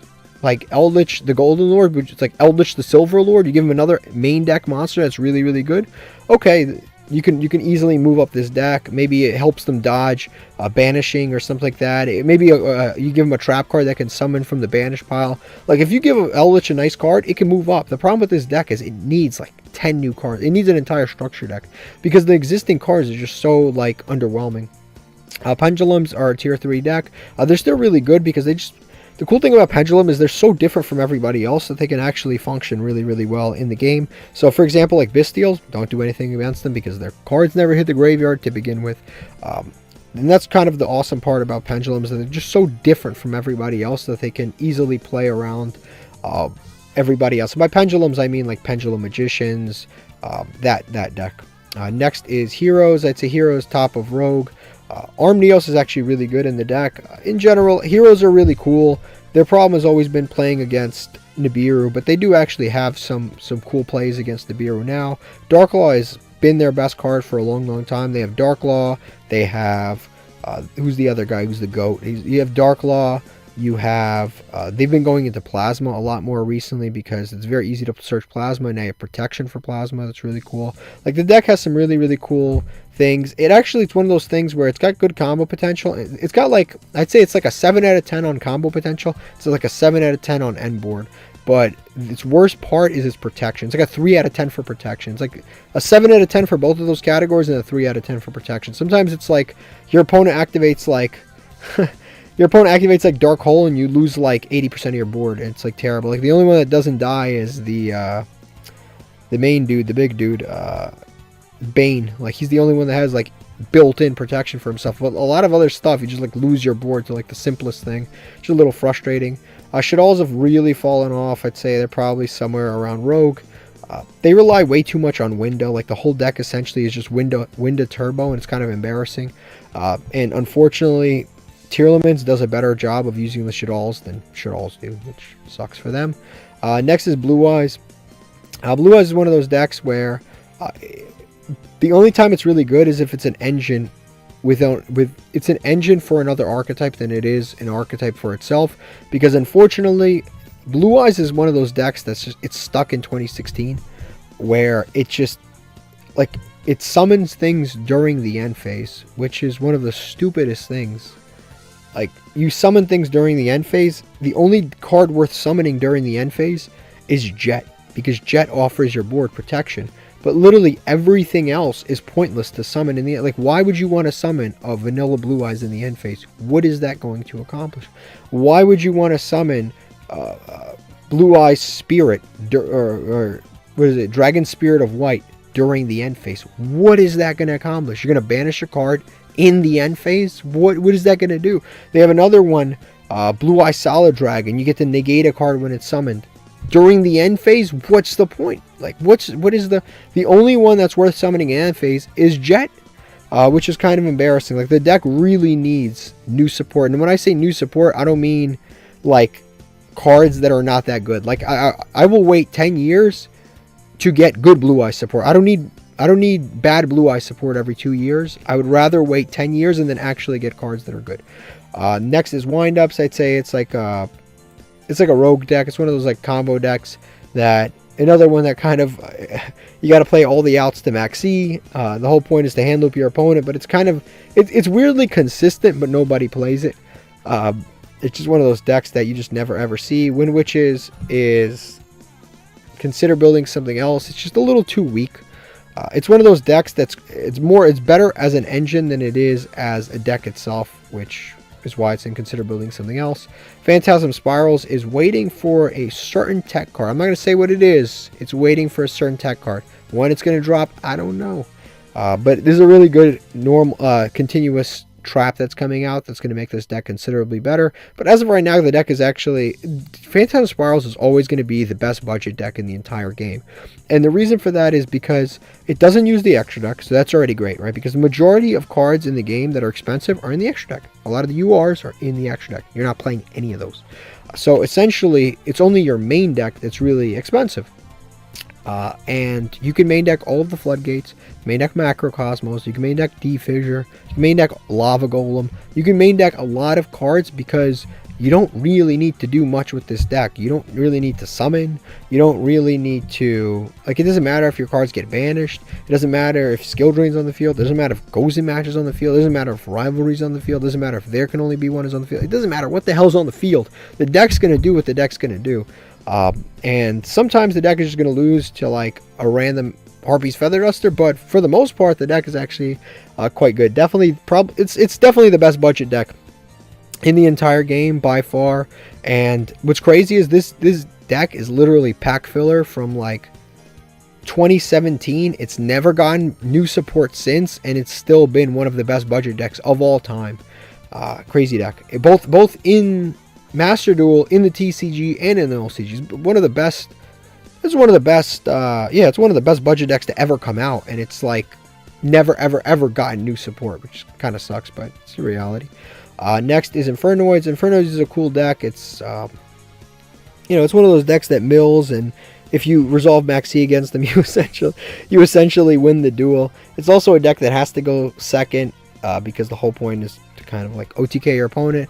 like Eldritch the Golden Lord, which is like Eldritch the Silver Lord, you give him another main deck monster that's really, really good. Okay, you can easily move up this deck. Maybe it helps them dodge banishing or something like that. Maybe you give them a trap card that can summon from the banish pile. Like, if you give Eldritch a nice card, it can move up. The problem with this deck is it needs like 10 new cards. It needs an entire structure deck because the existing cards are just so like underwhelming. Pendulums are a tier 3 deck. They're still really good because the cool thing about Pendulum is they're so different from everybody else that they can actually function really, really well in the game. So, for example, like Bystials, don't do anything against them because their cards never hit the graveyard to begin with. And that's kind of the awesome part about Pendulums, that they're just so different from everybody else that they can easily play around everybody else. And by Pendulums, I mean like Pendulum Magicians, that deck. Next is Heroes. I'd say Heroes top of Rogue. Armneos is actually really good in the deck. In general, heroes are really cool. Their problem has always been playing against Nibiru, but they do actually have some cool plays against Nibiru now. Darklaw has been their best card for a long time. They have Darklaw. They have who's the other guy? Who's the GOAT? You have Darklaw. You have they've been going into Plasma a lot more recently because it's very easy to search Plasma, and now you have protection for Plasma. That's really cool. Like, the deck has some really, really cool things. It's one of those things where it's got good combo potential. It's got like, I'd say it's like a 7 out of 10 on combo potential. It's like a 7 out of 10 on end board. But its worst part is its protection. It's like a 3 out of 10 for protection. It's like a 7 out of 10 for both of those categories and a 3 out of 10 for protection. Sometimes it's like your opponent activates like Dark Hole and you lose like 80% of your board. It's like terrible. Like, the only one that doesn't die is the main dude, the big dude, Bane. Like, he's the only one that has like built-in protection for himself. But a lot of other stuff, you just like lose your board to like the simplest thing. It's a little frustrating. Shaddols have really fallen off. I'd say they're probably somewhere around Rogue. They rely way too much on Window. Like, the whole deck essentially is just Window Turbo, and it's kind of embarrassing. And unfortunately, Tearlaments does a better job of using the Shaddols than Shaddols do, which sucks for them. Next is Blue Eyes. Blue Eyes is one of those decks where the only time it's really good is if it's an engine it's an engine for another archetype than it is an archetype for itself. Because unfortunately, Blue Eyes is one of those decks it's stuck in 2016, where it just like it summons things during the end phase, which is one of the stupidest things. Like, you summon things during the end phase. The only card worth summoning during the end phase is Jet, because Jet offers your board protection. But literally everything else is pointless to summon in the end. Like, why would you want to summon a vanilla Blue Eyes in the end phase? What is that going to accomplish? Why would you want to summon Blue Eyes Spirit, or what is it, Dragon Spirit of White during the end phase. What is that going to accomplish? You're going to banish a card in the end phase? What is that going to do? They have another one, Blue Eye Solid Dragon. You get to negate a card when it's summoned. During the end phase, what's the point? Like, what is the only one that's worth summoning in end phase is Jet, which is kind of embarrassing. Like, the deck really needs new support. And when I say new support, I don't mean, like, cards that are not that good. Like, I will wait 10 years to get good Blue Eye support. I don't need bad Blue Eye support every 2 years. I would rather wait 10 years and then actually get cards that are good. Next is Wind-Ups. I'd say it's like a rogue deck. It's one of those like combo decks that another one that kind of you got to play all the outs to max E. The whole point is to hand loop your opponent, but it's kind of it's weirdly consistent, but nobody plays it. It's just one of those decks that you just never ever see. Wind Witches is consider building something else. It's just a little too weak. It's one of those decks it's better as an engine than it is as a deck itself, which is why it's in consider building something else. Phantasm Spirals is waiting for a certain tech card. I'm not going to say what it is. It's waiting for a certain tech card. When it's going to drop, I don't know. But there's a really good continuous trap that's coming out that's going to make this deck considerably better. But as of right now, the deck is actually... Phantasm Spirals is always going to be the best budget deck in the entire game. And the reason for that is because it doesn't use the extra deck, so that's already great, right? Because the majority of cards in the game that are expensive are in the extra deck. A lot of the URs are in the extra deck. You're not playing any of those. So essentially, it's only your main deck that's really expensive. And you can main deck all of the Floodgates, main deck Macrocosmos, you can main deck D-Fissure, you can main deck Lava Golem, you can main deck a lot of cards because you don't really need to do much with this deck. You don't really need to summon, you don't really need to, like, it doesn't matter if your cards get banished, it doesn't matter if Skill Drain's on the field, it doesn't matter if Gozen Match on the field, it doesn't matter if Rivalry's on the field, it doesn't matter if there can only be one is on the field, it doesn't matter what the hell's on the field. The deck's going to do what the deck's going to do. And sometimes the deck is just going to lose to like a random Harpy's Feather Duster, but for the most part, the deck is actually quite good. Definitely, it's definitely the best budget deck in the entire game by far. And what's crazy is this deck is literally pack filler from like 2017. It's never gotten new support since, and it's still been one of the best budget decks of all time. Crazy deck. Both in Master Duel, in the TCG, and in the LCG. One of the best. It's one of the best. It's one of the best budget decks to ever come out, and it's like never ever gotten new support, which kind of sucks, but it's the reality. Next is Infernoids. Infernoids is a cool deck. It's it's one of those decks that mills, and if you resolve Maxi against them, you essentially win the duel. It's also a deck that has to go second because the whole point is to kind of like OTK your opponent.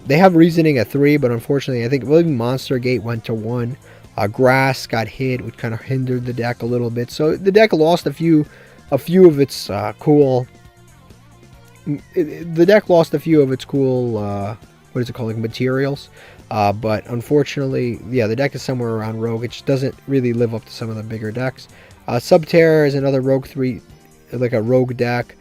They have reasoning at 3, but unfortunately, I think Monster Gate went to 1. Grass got hit, which kind of hindered the deck a little bit. So the deck lost a few of its cool. The deck lost a few of its cool. What is it called? Like materials. But unfortunately, yeah, the deck is somewhere around Rogue. It just doesn't really live up to some of the bigger decks. Subterra is another Rogue 3, like a Rogue deck.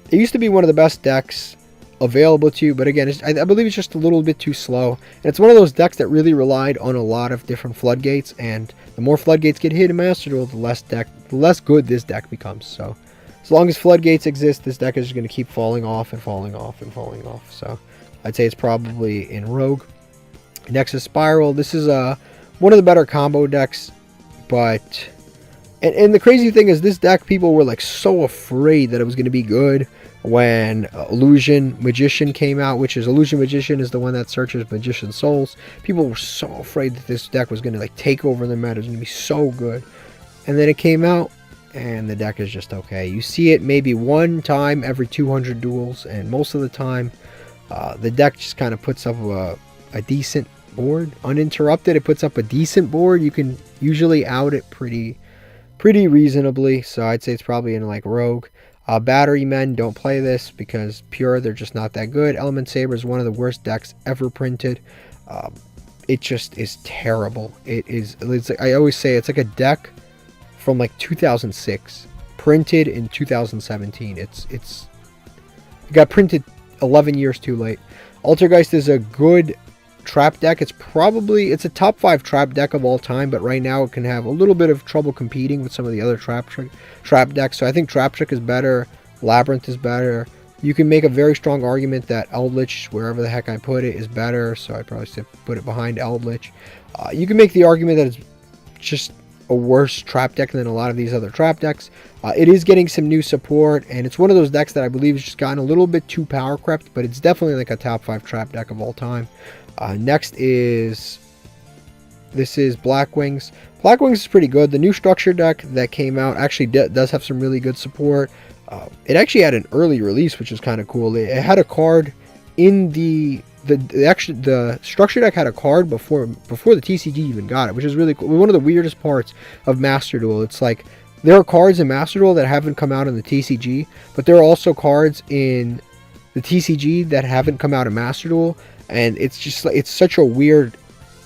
It used to be one of the best decks available to you, but again, I believe it's just a little bit too slow. And it's one of those decks that really relied on a lot of different Floodgates, and the more Floodgates get hit in Master Duel, the less good this deck becomes. So as long as Floodgates exist, this deck is just going to keep falling off and falling off and falling off. So I'd say it's probably in Rogue. Next is Spiral. This is one of the better combo decks, but and the crazy thing is, this deck, people were like so afraid that it was going to be good when Illusion Magician came out, which is Illusion Magician is the one that searches Magician Souls. People were so afraid that this deck was going to like take over the meta. It was going to be so good. And then it came out, and the deck is just okay. You see it maybe one time every 200 duels, and most of the time, the deck just kind of puts up a decent board. Uninterrupted, it puts up a decent board. You can usually out it pretty reasonably. So I'd say it's probably in like Rogue. Battery Men, don't play this because pure, they're just not that good. Element Saber is one of the worst decks ever printed. It just is terrible. It's like, I always say it's like a deck from like 2006, printed in 2017. It got printed 11 years too late. Altergeist is a good trap deck. It's a top 5 trap deck of all time, but right now it can have a little bit of trouble competing with some of the other trap decks. So I think Trap Trick is better, Labyrinth is better. You can make a very strong argument that Eldritch, wherever the heck I put it, is better, so I'd probably say put it behind Eldritch. You can make the argument that it's just a worse trap deck than a lot of these other trap decks. It is getting some new support, and it's one of those decks that I believe has just gotten a little bit too power crept, but it's definitely like a top 5 trap deck of all time. Next is Black Wings. Black Wings is pretty good. The new structure deck that came out actually does have some really good support. It actually had an early release, which is kind of cool. It had a card in the structure deck had a card before the TCG even got it, which is really cool. One of the weirdest parts of Master Duel. It's like there are cards in Master Duel that haven't come out in the TCG, but there are also cards in the TCG that haven't come out in Master Duel, and it's just like it's such a weird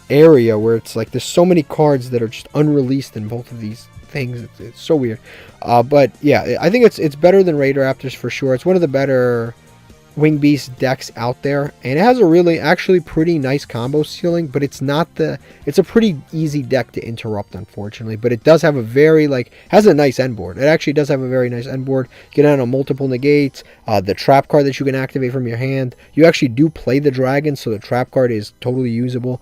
area where it's like there's so many cards that are just unreleased in both of these things. It's so weird. But yeah, I think it's better than Raider Raptors for sure. It's one of the better Wing Beast decks out there, and it has a really actually pretty nice combo ceiling, but it's a pretty easy deck to interrupt, unfortunately. But it does have a very has a nice end board. It actually does have a very nice end board. Get out on multiple negates, the trap card that you can activate from your hand. You actually do play the dragon, so the trap card is totally usable.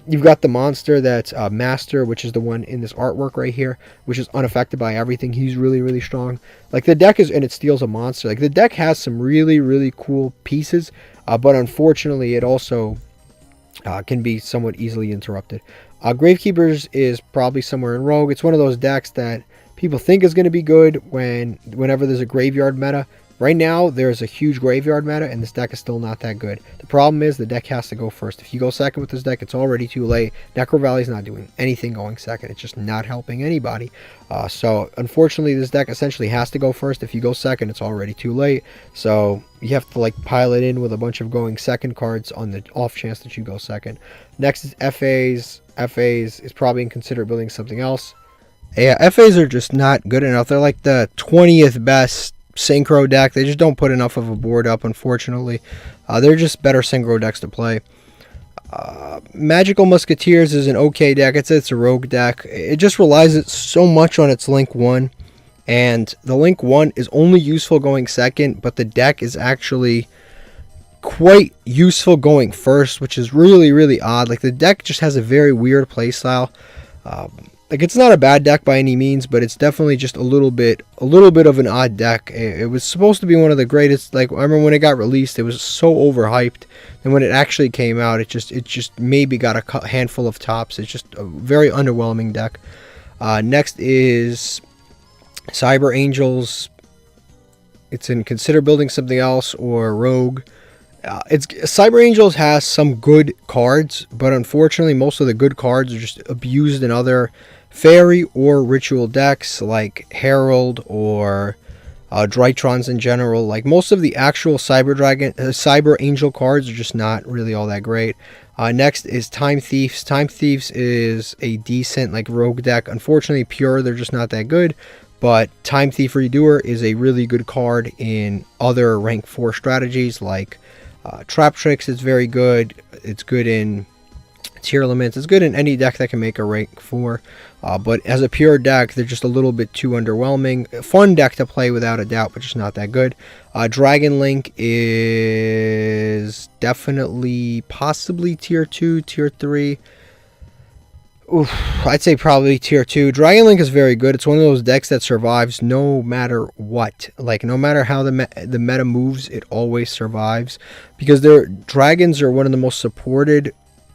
You've got the monster that's Master, which is the one in this artwork right here, which is unaffected by everything. He's really, really strong. Like the deck is, and it steals a monster. Like the deck has some really, really cool pieces, but unfortunately it also can be somewhat easily interrupted. Gravekeepers is probably somewhere in Rogue. It's one of those decks that people think is going to be good whenever there's a graveyard meta. Right now, there's a huge graveyard meta, and this deck is still not that good. The problem is the deck has to go first. If you go second with this deck, it's already too late. Necro Valley's not doing anything going second. It's just not helping anybody. So, unfortunately, this deck essentially has to go first. If you go second, it's already too late. So, you have to pile it in with a bunch of going second cards on the off chance that you go second. Next is FAs. FAs is probably considered building something else. Yeah, FAs are just not good enough. They're like the 20th best synchro deck. They just don't put enough of a board up, unfortunately. They're just better synchro decks to play. Magical Musketeers is an okay deck. It's a rogue deck. It just relies so much on its Link 1, and the Link 1 is only useful going second, but the deck is actually quite useful going first, which is really, really odd. Like the deck just has a very weird playstyle. It's not a bad deck by any means, but it's definitely just a little bit of an odd deck. It was supposed to be one of the greatest. I remember when it got released, it was so overhyped, and when it actually came out, it just maybe got a handful of tops. It's just a very underwhelming deck. Next is Cyber Angels. It's in consider building something else or Rogue. Cyber Angels has some good cards, but unfortunately, most of the good cards are just abused in other fairy or ritual decks like Herald or Drytrons in general. Like most of the actual Cyber Angel cards are just not really all that great. Next is Time Thieves. Time Thieves is a decent rogue deck. Unfortunately, pure, they're just not that good. But Time Thief Redoer is a really good card in other rank 4 strategies like Trap Tricks. Is very good. It's good in tier limits. It's good in any deck that can make a rank 4. But as a pure deck, they're just a little bit too underwhelming. A fun deck to play without a doubt, but just not that good. Dragon Link is definitely possibly tier 2, tier 3. I'd say probably tier 2. Dragon Link is very good. It's one of those decks that survives no matter what. No matter how the meta moves, it always survives. Because dragons are one of the most supported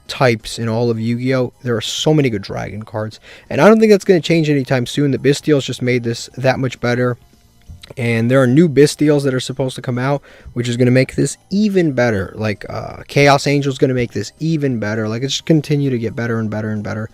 types in all of Yu-Gi-Oh! There are so many good dragon cards. And I don't think that's going to change anytime soon. The Bystials just made this that much better. And there are new Bystials that are supposed to come out, which is going to make this even better. Chaos Angel is going to make this even better. It's just continue to get better and better and better.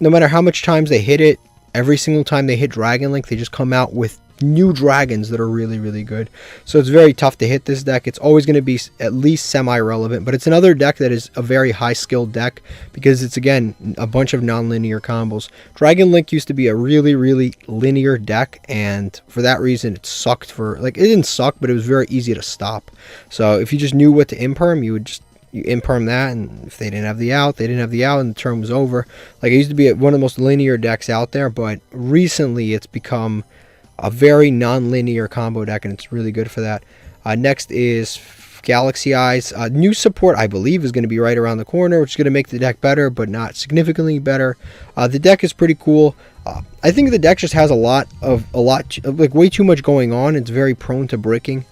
No matter how much times they hit it, every single time they hit Dragon Link, they just come out with new dragons that are really, really good. So it's very tough to hit this deck. It's always going to be at least semi-relevant, but it's another deck that is a very high-skilled deck because it's, again, a bunch of non-linear combos. Dragon Link used to be a really, really linear deck, and for that reason, it sucked it didn't suck, but it was very easy to stop. So if you just knew what to imperm, you would just you imperm that, and if they didn't have the out, they didn't have the out, and the turn was over. Like, it used to be one of the most linear decks out there, but recently it's become a very non-linear combo deck, and it's really good for that. Next is Galaxy Eyes. New support, I believe, is going to be right around the corner, which is going to make the deck better, but not significantly better. The deck is pretty cool. I think the deck just has like way too much going on. It's very prone to bricking.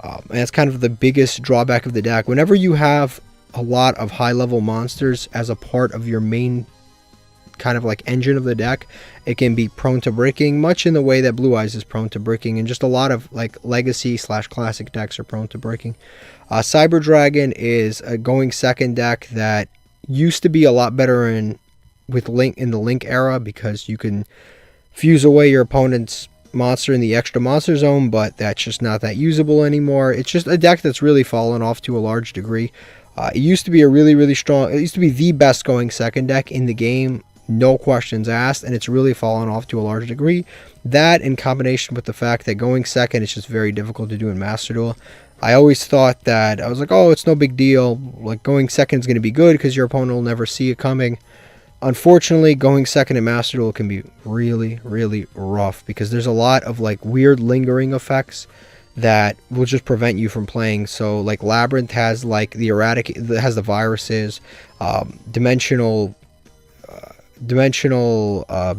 And that's kind of the biggest drawback of the deck. Whenever you have a lot of high-level monsters as a part of your main kind of like engine of the deck, it can be prone to bricking, much in the way that Blue Eyes is prone to bricking, and just a lot of like legacy / classic decks are prone to bricking. Cyber Dragon is a going second deck that used to be a lot better in the Link era, because you can fuse away your opponent's monster in the extra monster zone, but that's just not that usable anymore. It's just a deck that's really fallen off to a large degree. It used to be it used to be the best going second deck in the game, no questions asked, and it's really fallen off to a large degree. That, in combination with the fact that going second is just very difficult to do in Master Duel. I always thought that, I was like, oh, it's no big deal, like going second is going to be good because your opponent will never see it coming. Unfortunately, going second in Master Duel can be really, really rough, because there's a lot of like weird lingering effects that will just prevent you from playing. So like Labyrinth has like the viruses, dimensional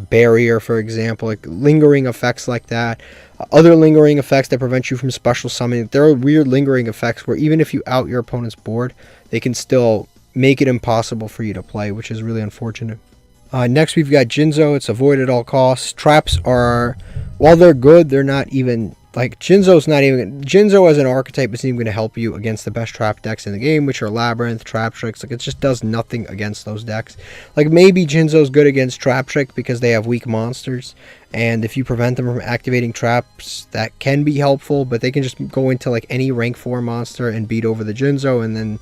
barrier, for example, like lingering effects like that. Other lingering effects that prevent you from special summoning. There are weird lingering effects where even if you out your opponent's board, they can still make it impossible for you to play, which is really unfortunate. Next, we've got Jinzo. It's avoid at all costs. Traps are, while they're good, they're not even, like, Jinzo as an archetype isn't even going to help you against the best trap decks in the game, which are Labyrinth, Trap Tricks. Like, it just does nothing against those decks. Like, maybe Jinzo's good against Trap Trick because they have weak monsters, and if you prevent them from activating traps, that can be helpful, but they can just go into, like, any rank 4 monster and beat over the Jinzo, and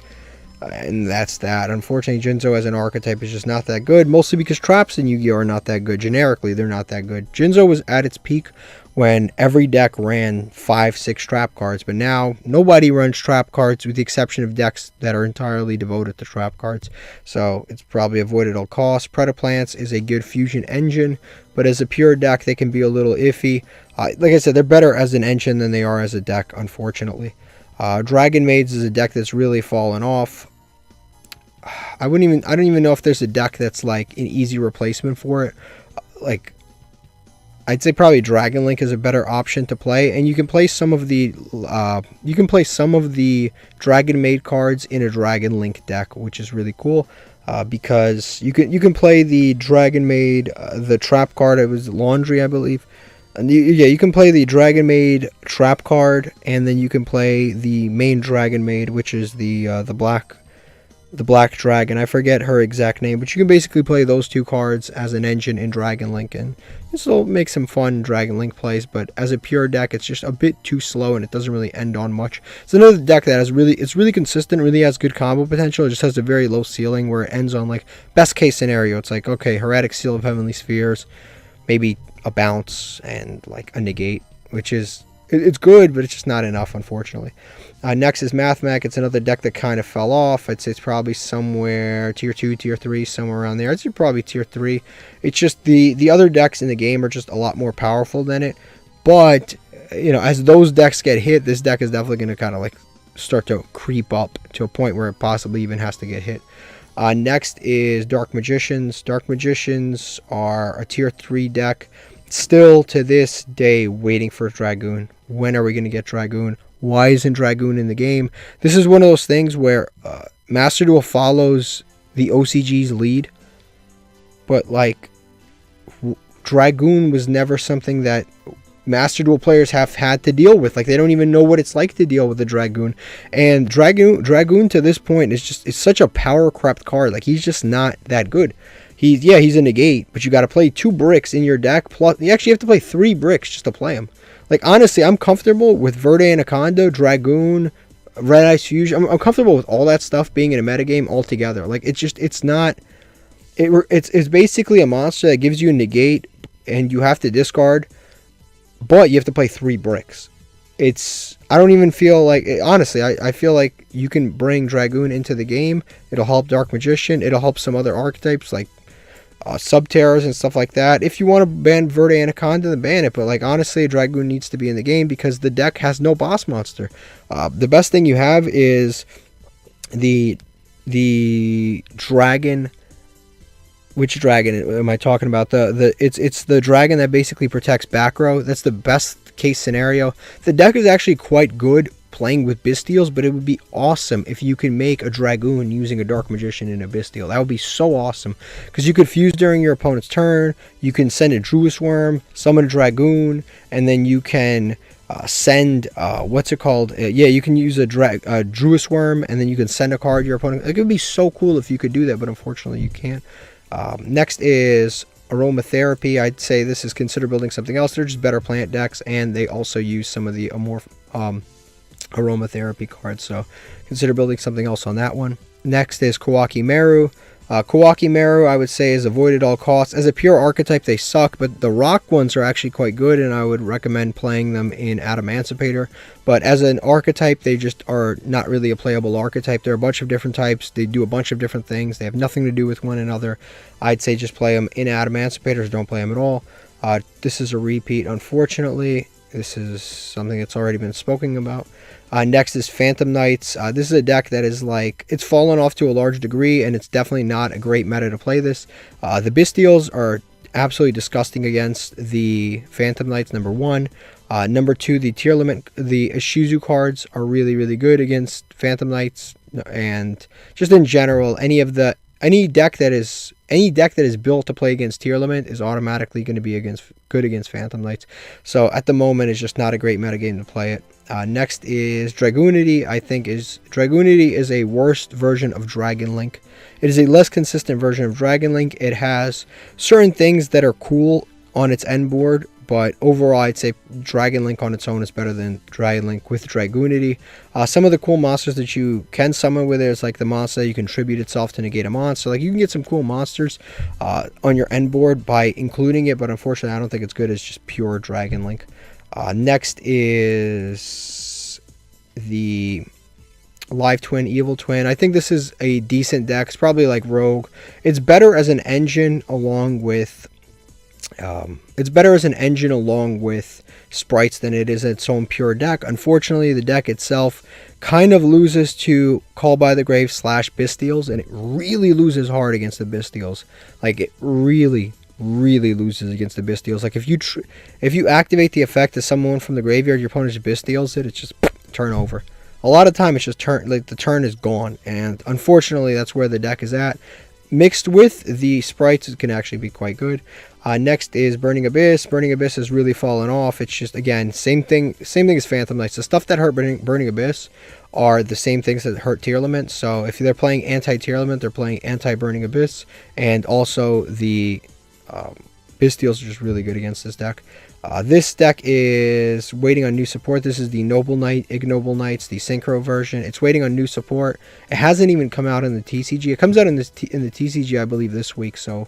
that's that. Unfortunately, Jinzo as an archetype is just not that good, mostly because traps in Yu-Gi-Oh! Are not that good. Generically, they're not that good. Jinzo was at its peak when every deck ran 5-6 trap cards, but now nobody runs trap cards with the exception of decks that are entirely devoted to trap cards, so it's probably avoided at all costs. Predaplants is a good fusion engine, but as a pure deck, they can be a little iffy. Like I said, they're better as an engine than they are as a deck, unfortunately. Dragon Maids is a deck that's really fallen off. I don't even know if there's a deck that's like an easy replacement for it. Like, I'd say probably Dragon Link is a better option to play, and you can play some of the Dragon Maid cards in a Dragon Link deck, which is really cool. Because you can play the Dragon Maid, the trap card. It was Laundry, I believe. And you can play the Dragon Maid trap card, and then you can play the main Dragon Maid, which is the black dragon. I forget her exact name, but you can basically play those two cards as an engine in Dragon Link, and this will make some fun Dragon Link plays. But as a pure deck, it's just a bit too slow, and it doesn't really end on much. It's another deck that it's really consistent, really has good combo potential. It just has a very low ceiling where it ends on, like, best case scenario. It's like, okay, Heretic Seal of Heavenly Spheres, maybe a bounce and like a negate, which is, it's good, but it's just not enough, unfortunately. Next is Mathmech. It's another deck that kind of fell off. I'd say it's probably somewhere tier 2, tier 3, somewhere around there. I'd say probably tier 3. It's just the other decks in the game are just a lot more powerful than it. But, you know, as those decks get hit, this deck is definitely going to kind of like start to creep up to a point where it possibly even has to get hit. Next is Dark Magicians. Dark Magicians are a tier 3 deck. Still to this day waiting for Dragoon. When are we going to get Dragoon? Why isn't Dragoon in the game? This is one of those things where Master Duel follows the OCG's lead, but like Dragoon was never something that Master Duel players have had to deal with. Like, they don't even know what it's like to deal with the Dragoon. And Dragoon to this point is such a power crept card. Like, he's just not that good. He's a negate, but you got to play 2 bricks in your deck. Plus, you actually have to play 3 bricks just to play him. Like, honestly, I'm comfortable with Verde Anaconda, Dragoon, Red Ice Fusion. I'm comfortable with all that stuff being in a metagame altogether. Like, it's basically a monster that gives you a negate, and you have to discard, but you have to play 3 bricks. I don't even feel like, honestly, I feel like you can bring Dragoon into the game. It'll help Dark Magician. It'll help some other archetypes like Subterrors and stuff like that. If you want to ban Verde Anaconda, then ban it. But like honestly, Dragoon needs to be in the game because the deck has no boss monster. The best thing you have is the dragon. Which dragon am I talking about? It's the dragon that basically protects back row. That's the best case scenario. The deck is actually quite good playing with Bystials, but it would be awesome if you could make a Dragoon using a Dark Magician and a Bystial. That would be so awesome, because you could fuse during your opponent's turn, you can send a Druis Worm, summon a Dragoon, and then you can send, what's it called? Yeah, you can use a Druis Worm, and then you can send a card to your opponent. It would be so cool if you could do that, but unfortunately you can't. Next is Aromatherapy. I'd say this is consider building something else. They're just better plant decks, and they also use some of the Aromatherapy cards, so consider building something else on that one. Next is Kawaki Meru. Kawaki Meru, I would say, is avoided at all costs. As a pure archetype, they suck, but the rock ones are actually quite good, and I would recommend playing them in Adamancipator. But as an archetype, they just are not really a playable archetype. There are a bunch of different types. They do a bunch of different things. They have nothing to do with one another. I'd say just play them in Adamancipators. Don't play them at all. This is a repeat, unfortunately. This is something that's already been spoken about. Next is Phantom Knights. This is a deck that is like, it's fallen off to a large degree, and it's definitely not a great meta to play this. The Bystials are absolutely disgusting against the Phantom Knights, number one. Number two, the tier limit, the Ishizu cards are really, really good against Phantom Knights, and just in general, any deck that is built to play against tier limit is automatically going to be good against Phantom Knights. So at the moment, it's just not a great metagame to play it. Next is Dragoonity. Dragoonity is a worse version of Dragon Link. It is a less consistent version of Dragon Link. It has certain things that are cool on its end board, but overall I'd say Dragon Link on its own is better than Dragon Link with Dragoonity. Some of the cool monsters that you can summon with it is like the monster that you can tribute itself to negate a monster. Like you can get some cool monsters on your end board by including it, but unfortunately I don't think it's good as just pure Dragon Link. Next is the Live Twin, Evil Twin. I think this is a decent deck. It's probably like Rogue. It's better as an engine along with sprites than it is its own pure deck. Unfortunately, the deck itself kind of loses to Call by the Grave / Bystials, and it really loses hard against the Bystials. Like it really loses against the Bystials. Like if you activate the effect of someone from the graveyard, your opponent just Bystials it, it's just turn over. A lot of time it's just the turn is gone, and unfortunately that's where the deck is at. Mixed with the sprites, it can actually be quite good. Next is Burning Abyss. Burning Abyss has really fallen off. It's just, again, same thing as Phantom Knights. The stuff that hurt Burning Abyss are the same things that hurt Tier Element. So if they're playing anti-Tier Element, they're playing anti-Burning Abyss, and also the Bystials are just really good against this deck. This deck is waiting on new support. This is the Noble Knight, Ignoble Knights, the Synchro version. It's waiting on new support. It hasn't even come out in the TCG. It comes out in the TCG, I believe, this week. So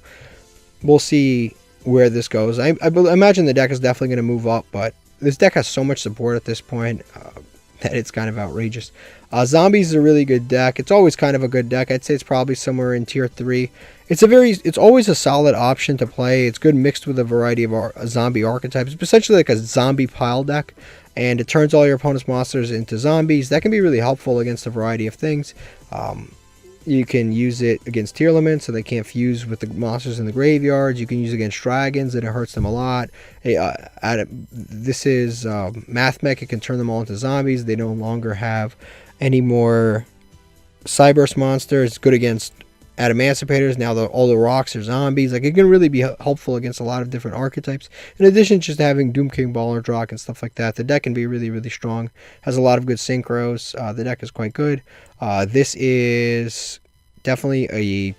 we'll see where this goes. I imagine the deck is definitely going to move up, but this deck has so much support at this point that it's kind of outrageous. Zombies is a really good deck. It's always kind of a good deck. I'd say it's probably somewhere in tier 3. It's always a solid option to play. It's good mixed with a variety of zombie archetypes. It's essentially like a zombie pile deck, and it turns all your opponent's monsters into zombies. That can be really helpful against a variety of things. You can use it against tier limits so they can't fuse with the monsters in the graveyards. You can use it against dragons and it hurts them a lot. This is Math Mech. It can turn them all into zombies. They no longer have any more Cyburst monsters. It's good against Adamancipators. Now all the rocks are zombies. Like it can really be helpful against a lot of different archetypes. In addition to just having Doom King Baller Drock and stuff like that, the deck can be really strong. Has a lot of good synchros. The deck is quite good. This is definitely a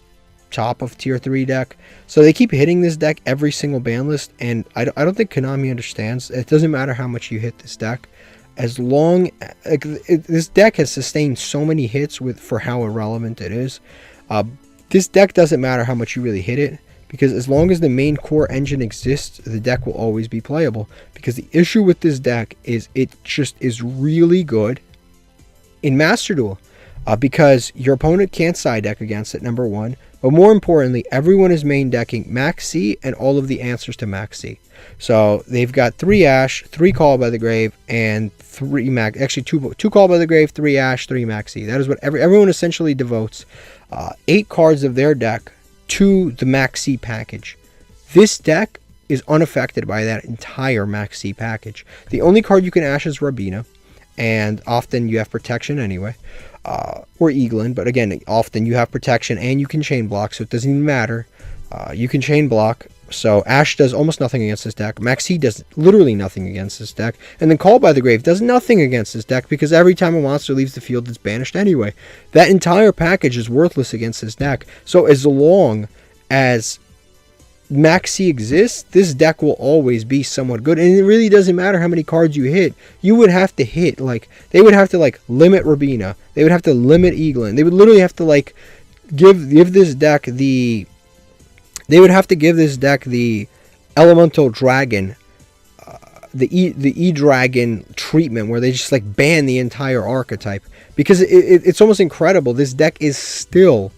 top of tier 3 deck. So they keep hitting this deck every single ban list, and I don't think Konami understands. It doesn't matter how much you hit this deck. As long this deck has sustained so many hits for how irrelevant it is. This deck doesn't matter how much you really hit it, because as long as the main core engine exists, the deck will always be playable. Because the issue with this deck is it just is really good in Master Duel. Because your opponent can't side deck against it, number one. But more importantly, everyone is main decking Max C and all of the answers to Max C. So they've got 3 Ash, 3 Call by the Grave, and 3 Max. Actually, 2 Call by the Grave, 3 Ash, 3 Max C. That is what everyone essentially devotes 8 cards of their deck to the Max C package. This deck is unaffected by that entire Max C package. The only card you can Ash is Rabina, and often you have protection anyway. Or Eaglin, but again, often you have protection and you can chain block, so it doesn't even matter. You can chain block, so Ash does almost nothing against this deck. Maxi does literally nothing against this deck, and then Call by the Grave does nothing against this deck because every time a monster leaves the field, it's banished anyway. That entire package is worthless against this deck. So as long as Maxi exists, this deck will always be somewhat good, and it really doesn't matter how many cards you hit. You would have to hit, like, they would have to, like, limit Rabina. They would have to limit Eaglin. They would literally have to, like, give this deck the... They would have to give this deck the Elemental Dragon, the E-Dragon treatment, where they just, like, ban the entire archetype. Because it's almost incredible. This deck is still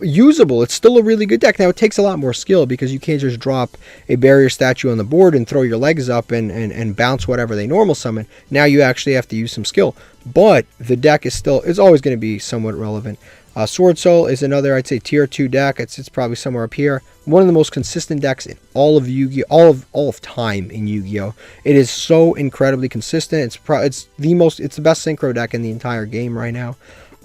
usable. It's still a really good deck. Now, it takes a lot more skill because you can't just drop a barrier statue on the board and throw your legs up and bounce whatever they normal summon. Now you actually have to use some skill. But the deck is always going to be somewhat relevant. Sword Soul is another, I'd say, tier 2 deck. It's probably somewhere up here. One of the most consistent decks in all of Yu-Gi-Oh, all of time in Yu-Gi-Oh. It is so incredibly consistent. It's the best synchro deck in the entire game right now.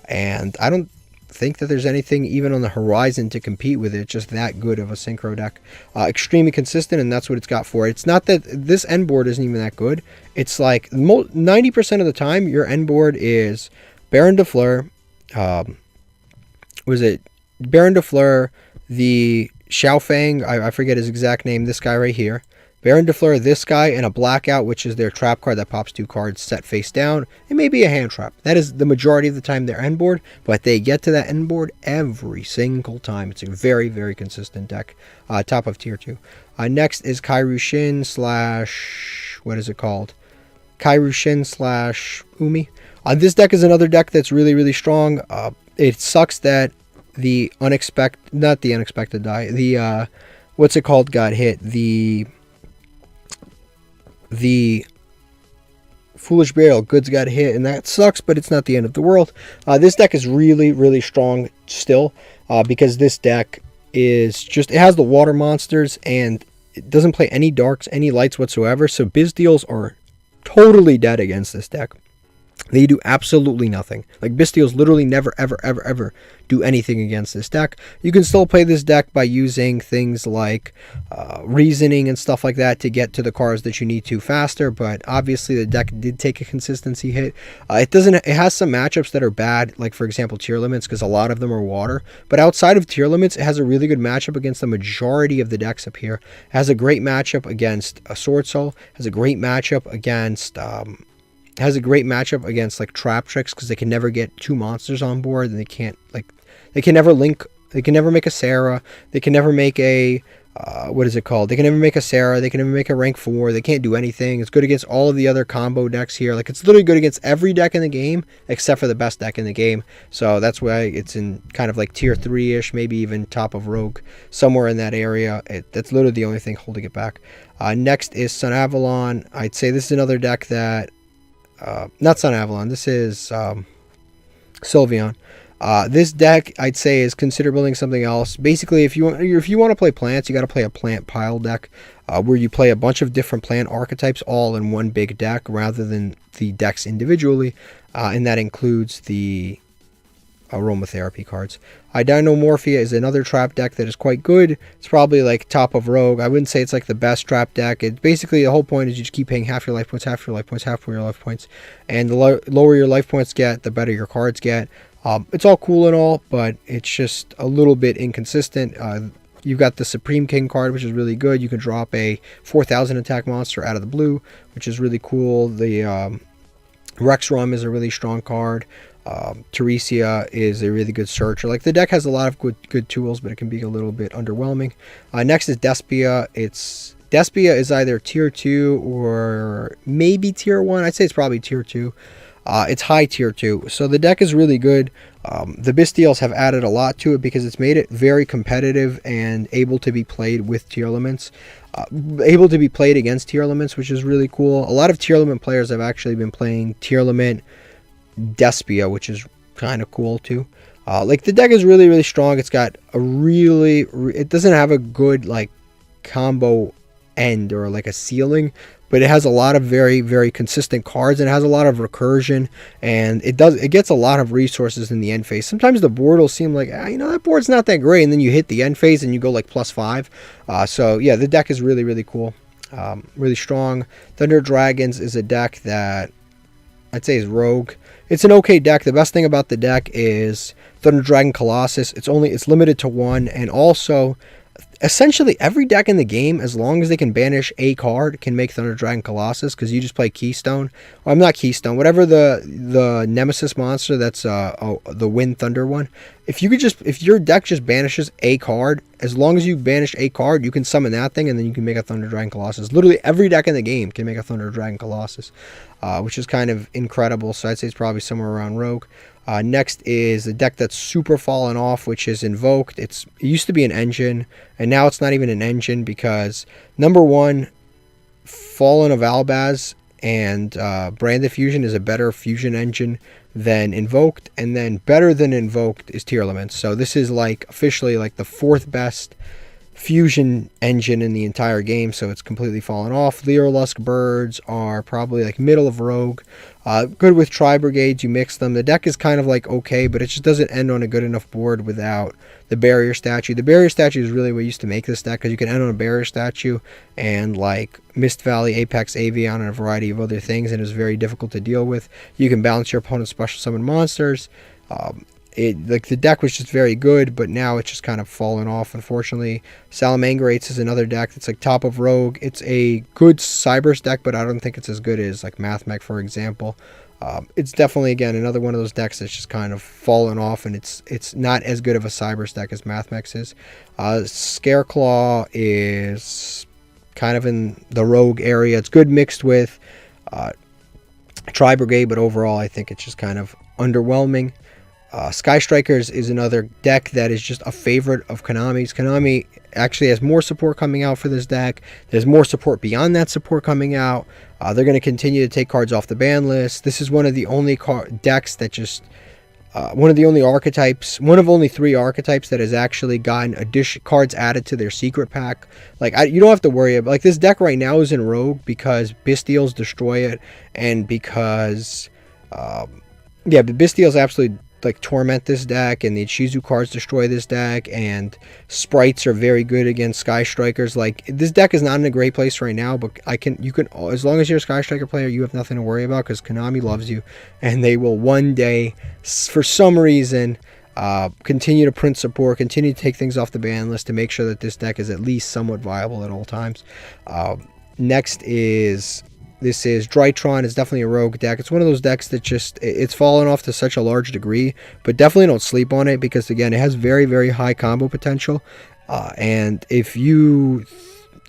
And I don't think that there's anything even on the horizon to compete with it. It's just that good of a synchro deck. Extremely consistent, and that's what it's got for it. It's not that this end board isn't even that good. It's like 90% of the time your end board is Baron de Fleur, Baron de Fleur, the Xiaofeng, I forget his exact name, this guy right here, Baron de Fleur, this guy, and a Blackout, which is their trap card that pops 2 cards set face down. It may be a hand trap. That is the majority of the time their end board, but they get to that end board every single time. It's a very, very consistent deck. Top of tier 2. Next is Kairu Shin / what is it called? Kairu Shin / Umi. This deck is another deck that's really, really strong. It sucks that the not the unexpected die, the what's it called, got hit. The Foolish Burial Goods got hit, and that sucks, but it's not the end of the world. This deck is really, really strong still, because this deck is just, it has the water monsters, and it doesn't play any darks, any lights whatsoever, so Biz Deals are totally dead against this deck. They do absolutely nothing. Like, Bistials literally never, ever, ever, ever do anything against this deck. You can still play this deck by using things like reasoning and stuff like that to get to the cards that you need to faster, but obviously the deck did take a consistency hit. It has some matchups that are bad, like, for example, tier limits, because a lot of them are water, but outside of tier limits, it has a really good matchup against the majority of the decks up here. It has a great matchup against a Sword Soul, has a great matchup against... like trap tricks, because they can never get 2 monsters on board, and they can never link, they can never make a Sarah, they can never make a they can never make a Sarah, they can never make a rank 4, they can't do anything. It's good against all of the other combo decks here. Like, it's literally good against every deck in the game except for the best deck in the game. So that's why it's in kind of like tier 3-ish, maybe even top of Rogue, somewhere in that area. That's literally the only thing holding it back. Next is Sun Avalon. I'd say this is another deck that not Sun Avalon, this is Sylveon. This deck, I'd say, is consider building something else. Basically, if you want to play plants, you got to play a plant pile deck, where you play a bunch of different plant archetypes all in one big deck rather than the decks individually, and that includes the aromatherapy cards. Dinomorphia is another trap deck that is quite good. It's probably like top of Rogue. I wouldn't say it's like the best trap deck. It basically, the whole point is you just keep paying half your life points, half your life points, half your life points, and the lower your life points get, the better your cards get. It's all cool and all, but it's just a little bit inconsistent. You've got the Supreme King card, which is really good. You can drop a 4,000 attack monster out of the blue, which is really cool. The Rex Rum is a really strong card. Teresia is a really good searcher. Like, the deck has a lot of good tools, but it can be a little bit underwhelming. Next is Despia. Despia is either tier 2 or maybe tier 1. I'd say it's probably tier 2. It's high tier 2. So the deck is really good. The Bystials have added a lot to it because it's made it very competitive and able to be played with tier elements. Able to be played against tier elements, which is really cool. A lot of tier element players have actually been playing tier element Despia, which is kind of cool too. Like, the deck is really, really strong. It's got a it doesn't have a good like combo end or like a ceiling, but it has a lot of very, very consistent cards, and it has a lot of recursion, and it gets a lot of resources in the end phase. Sometimes the board will seem like, that board's not that great, and then you hit the end phase and you go like +5. So yeah, the deck is really, really cool, really strong. Thunder Dragons is a deck that I'd say is rogue. It's an okay deck. The best thing about the deck is Thunder Dragon Colossus. It's limited to 1, and also essentially every deck in the game, as long as they can banish a card, can make Thunder Dragon Colossus, because you just play Keystone. Or, I'm not Keystone, whatever the Nemesis monster that's the Wind Thunder one. If your deck just banishes a card, as long as you banish a card, you can summon that thing, and then you can make a Thunder Dragon Colossus. Literally every deck in the game can make a Thunder Dragon Colossus, which is kind of incredible. So I'd say it's probably somewhere around rogue. Next is the deck that's super fallen off, which is Invoked. It used to be an engine, and now it's not even an engine, because number one, Fallen of Albaz and Branded Fusion is a better fusion engine than Invoked, and then better than Invoked is Tier Elements. So this is like officially like the 4th best fusion engine in the entire game, so it's completely fallen off. Leerlusk Birds are probably like middle of rogue. Good with Tri-Brigades, you mix them. The deck is kind of like okay, but it just doesn't end on a good enough board without the Barrier Statue. The Barrier Statue is really what used to make this deck, because you can end on a Barrier Statue and like Mist Valley, Apex Avion, and a variety of other things, and it's very difficult to deal with. You can balance your opponent's special summon monsters. The deck was just very good, but now it's just kind of fallen off, unfortunately. Salamangreates is another deck that's like top of rogue. It's a good Cybers deck, but I don't think it's as good as like Mathmech, for example. It's definitely, again, another one of those decks that's just kind of fallen off, and it's not as good of a Cybers deck as Mathmech is. Scareclaw is kind of in the rogue area. It's good mixed with Tri-Brigade, but overall I think it's just kind of underwhelming. Sky Strikers is another deck that is just a favorite of Konami's. Konami actually has more support coming out for this deck. There's more support beyond that support coming out. They're going to continue to take cards off the ban list. This is one of the only decks that just... one of the only archetypes, one of only 3 archetypes that has actually gotten cards added to their secret pack. Like, you don't have to worry about... Like, this deck right now is in rogue because Bystials destroy it, and because... the Bystials absolutely like torment this deck, and the Shizu cards destroy this deck, and sprites are very good against Sky Strikers. Like, this deck is not in a great place right now, but you can, as long as you're a Sky Striker player, you have nothing to worry about, because Konami loves you, and they will one day, for some reason, continue to print support, continue to take things off the ban list to make sure that this deck is at least somewhat viable at all times. Next is... This is Drytron. It's definitely a rogue deck. It's one of those decks that just, it's fallen off to such a large degree, but definitely don't sleep on it, because again, it has very, very high combo potential, and if you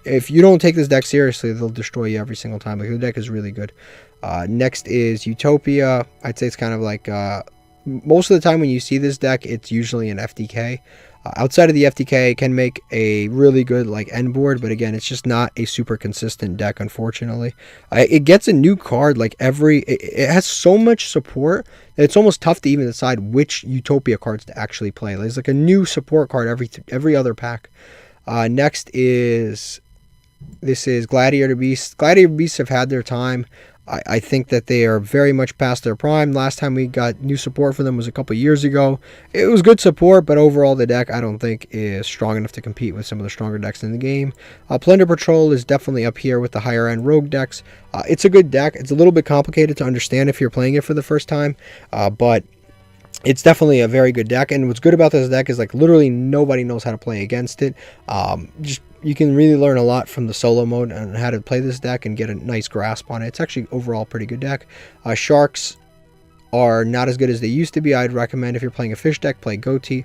don't take this deck seriously, they'll destroy you every single time. Like, the deck is really good. Next is Utopia. I'd say it's kind of like, most of the time when you see this deck, it's usually an FDK. Outside of the FTK, it can make a really good like end board, but again, it's just not a super consistent deck, unfortunately. It gets a new card like it has so much support that it's almost tough to even decide which Utopia cards to actually play. There's like a new support card every other pack. Next is... This is Gladiator Beasts. Gladiator Beasts have had their time. I think that they are very much past their prime. Last time we got new support for them was a couple years ago. It was good support, but overall the deck I don't think is strong enough to compete with some of the stronger decks in the game. Plunder Patrol is definitely up here with the higher end rogue decks. It's a good deck. It's a little bit complicated to understand if you're playing it for the first time, but it's definitely a very good deck. And what's good about this deck is like literally nobody knows how to play against it. You can really learn a lot from the solo mode on how to play this deck and get a nice grasp on it. It's actually overall a pretty good deck. Sharks are not as good as they used to be. I'd recommend if you're playing a fish deck, play Goatee.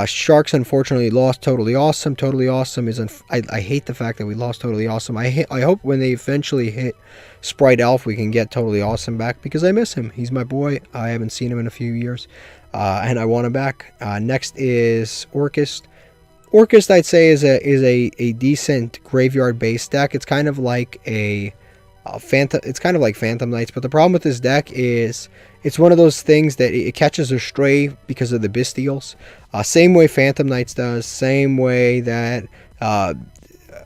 Sharks unfortunately lost Totally Awesome. Totally Awesome is I hate the fact that we lost Totally Awesome. I hope when they eventually hit Sprite Elf we can get Totally Awesome back, because I miss him. He's my boy. I haven't seen him in a few years, and I want him back. Next is Orcust. Orcust, I'd say, is a decent graveyard based deck. It's kind of like a Phantom. It's kind of like Phantom Knights, but the problem with this deck is it's one of those things that it catches a stray because of the Bystials. Same way Phantom Knights does, same way that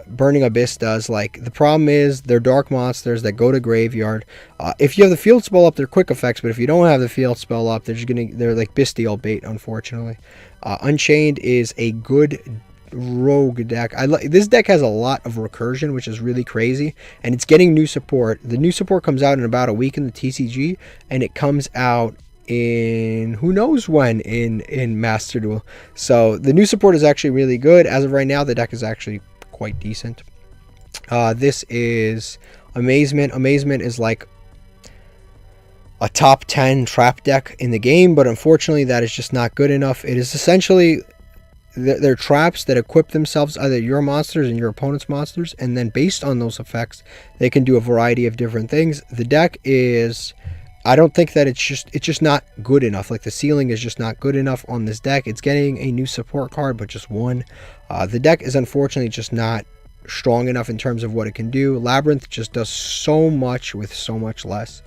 Burning Abyss does. Like, the problem is they're dark monsters that go to graveyard. If you have the field spell up, they're quick effects, but if you don't have the field spell up, they're like Bystial bait, unfortunately. Unchained is a good rogue deck. This deck has a lot of recursion, which is really crazy, and it's getting new support. The new support comes out in about a week in the TCG, and it comes out in who knows when in Master Duel. So the new support is actually really good. As of right now, the deck is actually quite decent. This is Amazement. Amazement is like a top 10 trap deck in the game, but unfortunately that is just not good enough. It is essentially, they're traps that equip themselves, either your monsters and your opponent's monsters, and then based on those effects they can do a variety of different things. The deck is, I don't think that it's just not good enough. Like, the ceiling is just not good enough on this deck. It's getting a new support card, but just one. The deck is unfortunately just not strong enough in terms of what it can do. Labyrinth just does so much with so much less.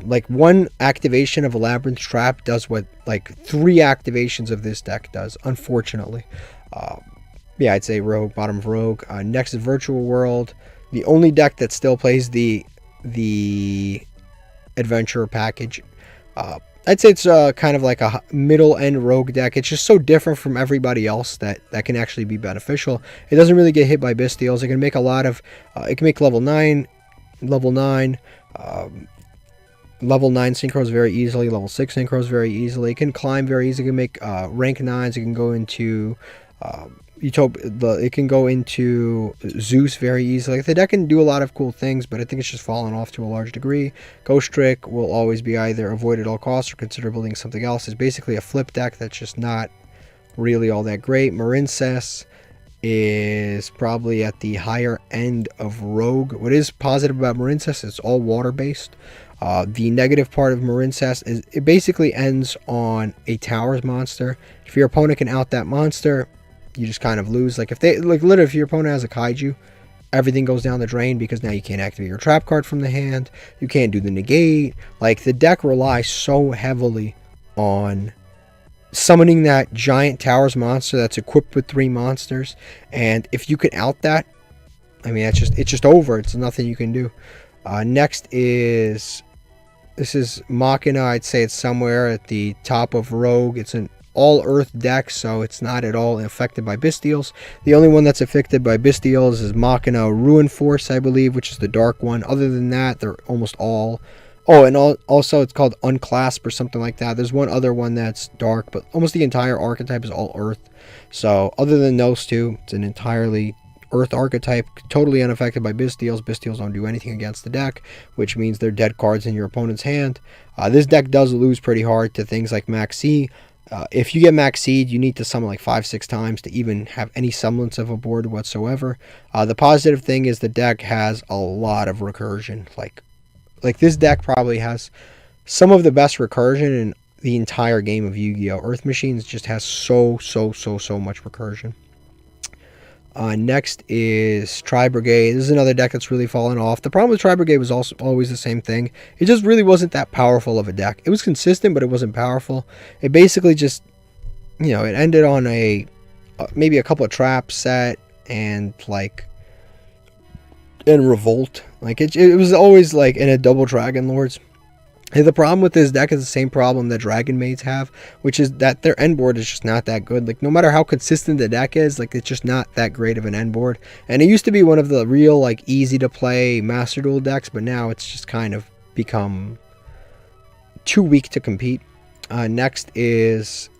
Like, one activation of a Labyrinth trap does what like 3 activations of this deck does, unfortunately. Yeah, I'd say Rogue, bottom of Rogue. Next is Virtual World, the only deck that still plays the Adventurer package. I'd say it's kind of like a middle-end rogue deck. It's just so different from everybody else that can actually be beneficial. It doesn't really get hit by Bystials. It can make a lot of... it can make level 9 synchros very easily, level 6 synchros very easily. It can climb very easily. It can make rank 9s. It can go into... it can go into Zeus very easily. The deck can do a lot of cool things, but I think it's just fallen off to a large degree. Ghost Trick will always be either avoid at all costs or consider building something else. It's basically a flip deck that's just not really all that great. Marincess is probably at the higher end of Rogue. What is positive about Marincess is it's all water based. The negative part of Marincess is it basically ends on a Towers monster. If your opponent can out that monster, you just kind of lose. Like, literally, if your opponent has a Kaiju, everything goes down the drain, because now you can't activate your trap card from the hand. You can't do the negate. Like, the deck relies so heavily on summoning that giant Towers monster that's equipped with 3 monsters, and if you can out that, I mean, it's just over. It's nothing you can do. Next is, this is Machina. I'd say it's somewhere at the top of Rogue. It's an all-earth deck, so it's not at all affected by Bystials. The only one that's affected by Bystials is Machina Ruin Force, I believe, which is the dark one. Other than that, they're almost all... Oh, and also it's called Unclasp or something like that. There's one other one that's dark, but almost the entire archetype is all earth. So other than those two, it's an entirely earth archetype, totally unaffected by Bystials. Bystials don't do anything against the deck, which means they're dead cards in your opponent's hand. This deck does lose pretty hard to things like Maxi. If you get Maxi'd, you need to summon like 5-6 times to even have any semblance of a board whatsoever. The positive thing is the deck has a lot of recursion. Like this deck probably has some of the best recursion in the entire game of Yu-Gi-Oh! Earth Machines just has so much recursion. Next is Tri-Brigade. This is another deck that's really fallen off. The problem with Tri-Brigade was also always the same thing. It just really wasn't that powerful of a deck. It was consistent, but it wasn't powerful. It basically just, it ended on maybe a couple of traps set and Revolt. Like it was always like in a double Dragon Lords. And the problem with this deck is the same problem that Dragon Maids have, which is that their end board is just not that good. Like, no matter how consistent the deck is, like, it's just not that great of an end board. And it used to be one of the real, like, easy to play Master Duel decks, but now it's just kind of become too weak to compete. Next is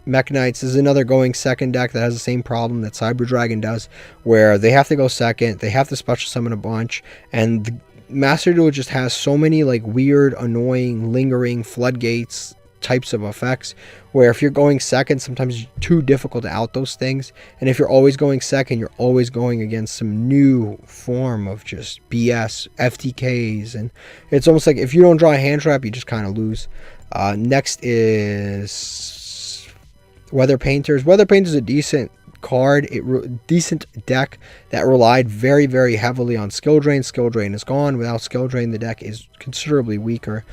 Mech Knights. This is another going second deck that has the same problem that Cyber Dragon does, where they have to go second, they have to special summon a bunch, and Master Duel just has so many like weird, annoying, lingering floodgates types of effects, where if you're going second, sometimes it's too difficult to out those things, and if you're always going second, you're always going against some new form of just BS FTKs, and it's almost like if you don't draw a hand trap, you just kind of lose. Next is Weather Painters. Weather Painters is a decent card, decent deck that relied very, very heavily on skill drain. Skill drain is gone. Without skill drain, the deck is considerably weaker.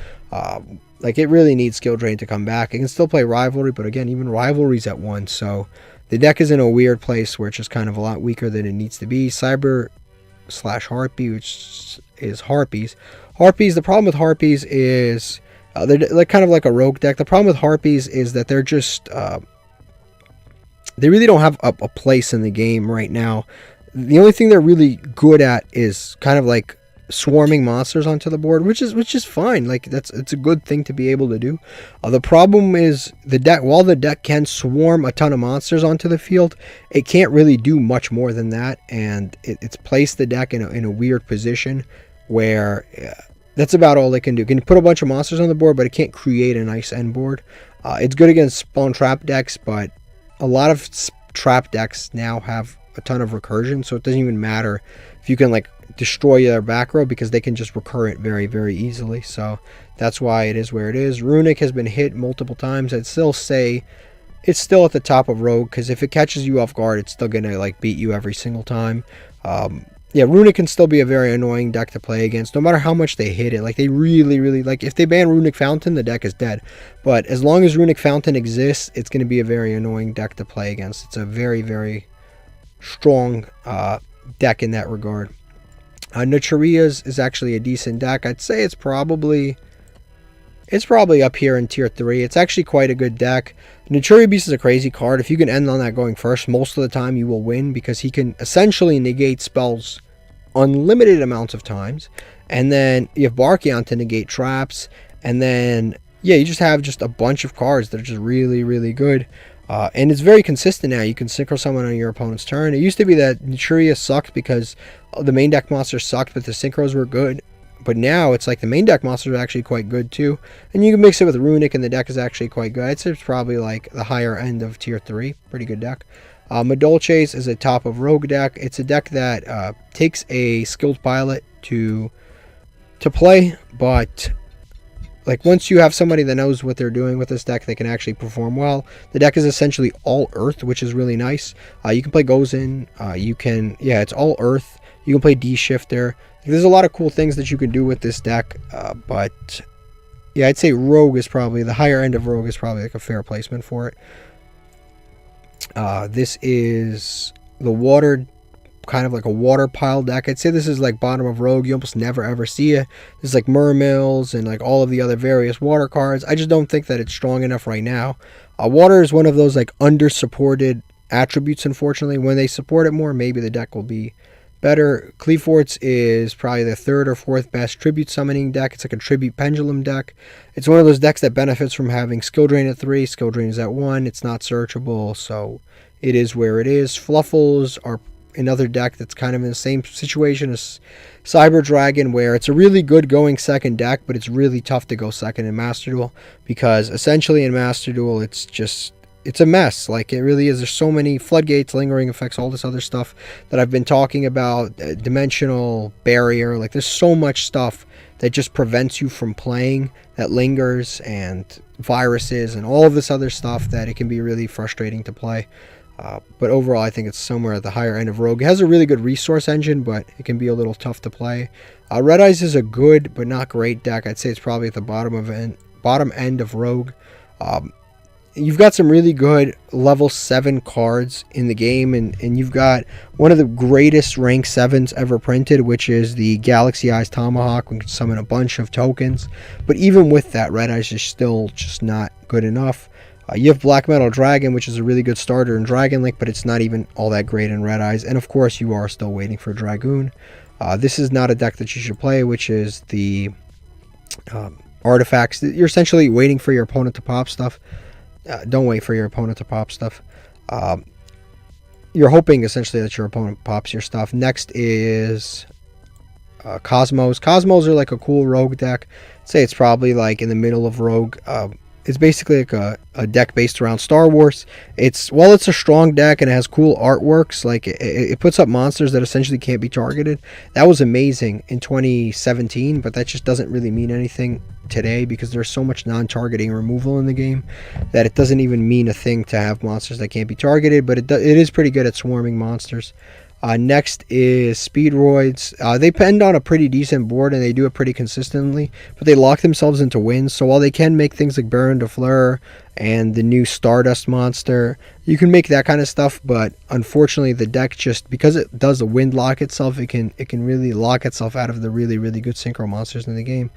Like, it really needs skill drain to come back. It can still play rivalry, but again, even rivalry's at 1, so the deck is in a weird place where it's just kind of a lot weaker than it needs to be. Cyber/Harpy, which is Harpies. Harpies, the problem with Harpies is they're like kind of like a rogue deck. The problem with Harpies is that they're just they really don't have a place in the game right now. The only thing they're really good at is kind of like swarming monsters onto the board, which is fine. Like, it's a good thing to be able to do. The problem is the deck, while the deck can swarm a ton of monsters onto the field, it can't really do much more than that, and it's placed the deck in a weird position where that's about all it can do. It can put a bunch of monsters on the board, but it can't create a nice end board. It's good against spawn trap decks, but a lot of trap decks now have a ton of recursion, so it doesn't even matter if you can like destroy their back row, because they can just recur it very, very easily. So that's why it is where it is. Runic has been hit multiple times. I'd still say it's still at the top of Rogue, because if it catches you off guard, it's still gonna like beat you every single time. Yeah, Runic can still be a very annoying deck to play against, no matter how much they hit it. Like, they really, really, like, if they ban Runic Fountain, the deck is dead. But as long as Runic Fountain exists, it's going to be a very annoying deck to play against. It's a very, very strong deck in that regard. Naturia's is actually a decent deck. I'd say it's probably up here in tier 3. It's actually quite a good deck. Naturia Beast is a crazy card. If you can end on that going first, most of the time you will win, because he can essentially negate spells unlimited amounts of times. And then you have Barkion to negate traps. And then, yeah, you just have a bunch of cards that are just really, really good. And it's very consistent now. You can synchro summon on your opponent's turn. It used to be that Naturia sucked because the main deck monsters sucked, but the synchros were good. But now it's like the main deck monsters are actually quite good too. And you can mix it with Runic, and the deck is actually quite good. I'd say it's probably like the higher end of tier 3. Pretty good deck. Madolches is a top of Rogue deck. It's a deck that takes a skilled pilot to play, but like, once you have somebody that knows what they're doing with this deck, they can actually perform well. The deck is essentially all Earth, which is really nice. You can play Gozen. It's all Earth. You can play D-Shifter. There's a lot of cool things that you can do with this deck, but yeah, I'd say Rogue is probably, the higher end of Rogue is probably like a fair placement for it. This is the water, kind of like a water pile deck. I'd say this is like bottom of Rogue. You almost never ever see it. There's like Mermills and like all of the other various water cards. I just don't think that it's strong enough right now. Water is one of those like under supported attributes, unfortunately. When they support it more, maybe the deck will be better. Cleaforts is probably the 3rd or 4th best tribute summoning deck. It's like a tribute pendulum deck. It's one of those decks that benefits from having skill drain at 3. Skill drain is at 1. It's not searchable, so it is where it is. Fluffles are another deck that's kind of in the same situation as Cyber Dragon, where it's a really good going second deck, but it's really tough to go second in Master Duel, because essentially in Master Duel it's a mess. Like, it really is. There's so many floodgates, lingering effects, all this other stuff that I've been talking about, dimensional barrier. Like, there's so much stuff that just prevents you from playing, that lingers, and viruses and all of this other stuff, that it can be really frustrating to play. But overall, I think it's somewhere at the higher end of Rogue. It has a really good resource engine, but it can be a little tough to play. Red Eyes is a good but not great deck. I'd say it's probably at the bottom end of Rogue. You've got some really good level 7 cards in the game, and you've got one of the greatest rank 7s ever printed, which is the Galaxy Eyes Tomahawk. We can summon a bunch of tokens, but even with that, Red Eyes is still just not good enough. You have Black Metal Dragon, which is a really good starter in Dragon Link, but it's not even all that great in Red Eyes. And of course, you are still waiting for Dragoon. This is not a deck that you should play, which is the artifacts. You're essentially waiting for your opponent to pop stuff. Don't wait for your opponent to pop stuff. You're hoping essentially that your opponent pops your stuff. Next is Cosmos. Cosmos are like a cool rogue deck. I'd say it's probably like in the middle of rogue. It's basically like a deck based around Star Wars. It's a strong deck and it has cool artworks. Like it puts up monsters that essentially can't be targeted. That was amazing in 2017, but that just doesn't really mean anything today because there's so much non-targeting removal in the game that it doesn't even mean a thing to have monsters that can't be targeted. But it is pretty good at swarming monsters. Next is Speedroids. They depend on a pretty decent board and they do it pretty consistently, but they lock themselves into wins. So while they can make things like Baron de Fleur and the new Stardust monster, you can make that kind of stuff, but unfortunately the deck just, because it does the wind lock itself, it can really lock itself out of the really, really good synchro monsters in the game.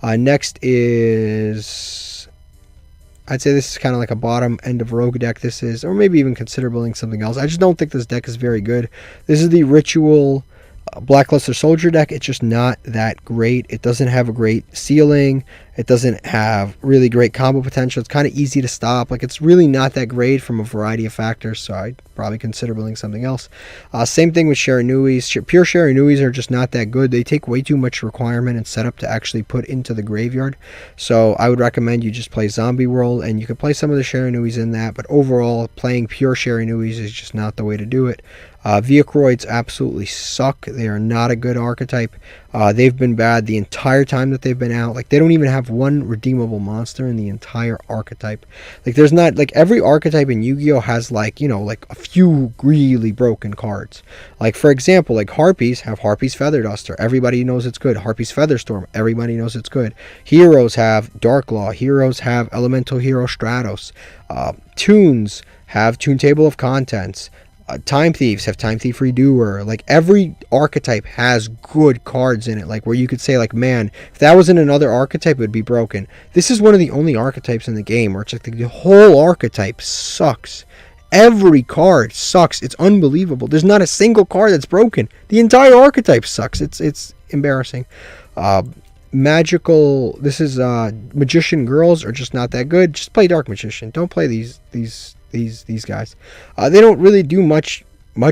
Next is... I'd say this is kind of like a bottom end of rogue deck. This is, or maybe even consider building something else. I just don't think this deck is very good. This is the Ritual Blackluster Soldier deck. It's just not that great. It doesn't have a great ceiling. It doesn't have really great combo potential. It's kind of easy to stop. Like, it's really not that great from a variety of factors, so I'd probably consider building something else. Same thing with Shiranuis. Pure Shiranuis are just not that good. They take way too much requirement and setup to actually put into the graveyard. So I would recommend you just play Zombie World, and you can play some of the Shiranuis in that, but overall, playing pure Shiranuis is just not the way to do it. Veocroids absolutely suck. They are not a good archetype. They've been bad the entire time that they've been out. Like, they don't even have one redeemable monster in the entire archetype. Like, there's not, like, every archetype in Yu-Gi-Oh has, like, you know, like a few really broken cards. Like, for example, like Harpies have Harpies Feather Duster. Everybody knows it's good. Harpies Featherstorm. Everybody knows it's good. Heroes have Darklaw. Heroes have Elemental Hero Stratos. Toons have Toon Table of Contents. Time Thieves have Time Thief Redoer. Like, every archetype has good cards in it, like where you could say, like, man, if that was in another archetype, it would be broken. This is one of the only archetypes in the game where it's like the whole archetype sucks. Every card sucks. It's unbelievable. There's not a single card that's broken. The entire archetype sucks. It's embarrassing. Magician Girls are just not that good. Just play Dark Magician. Don't play these guys. They don't really do much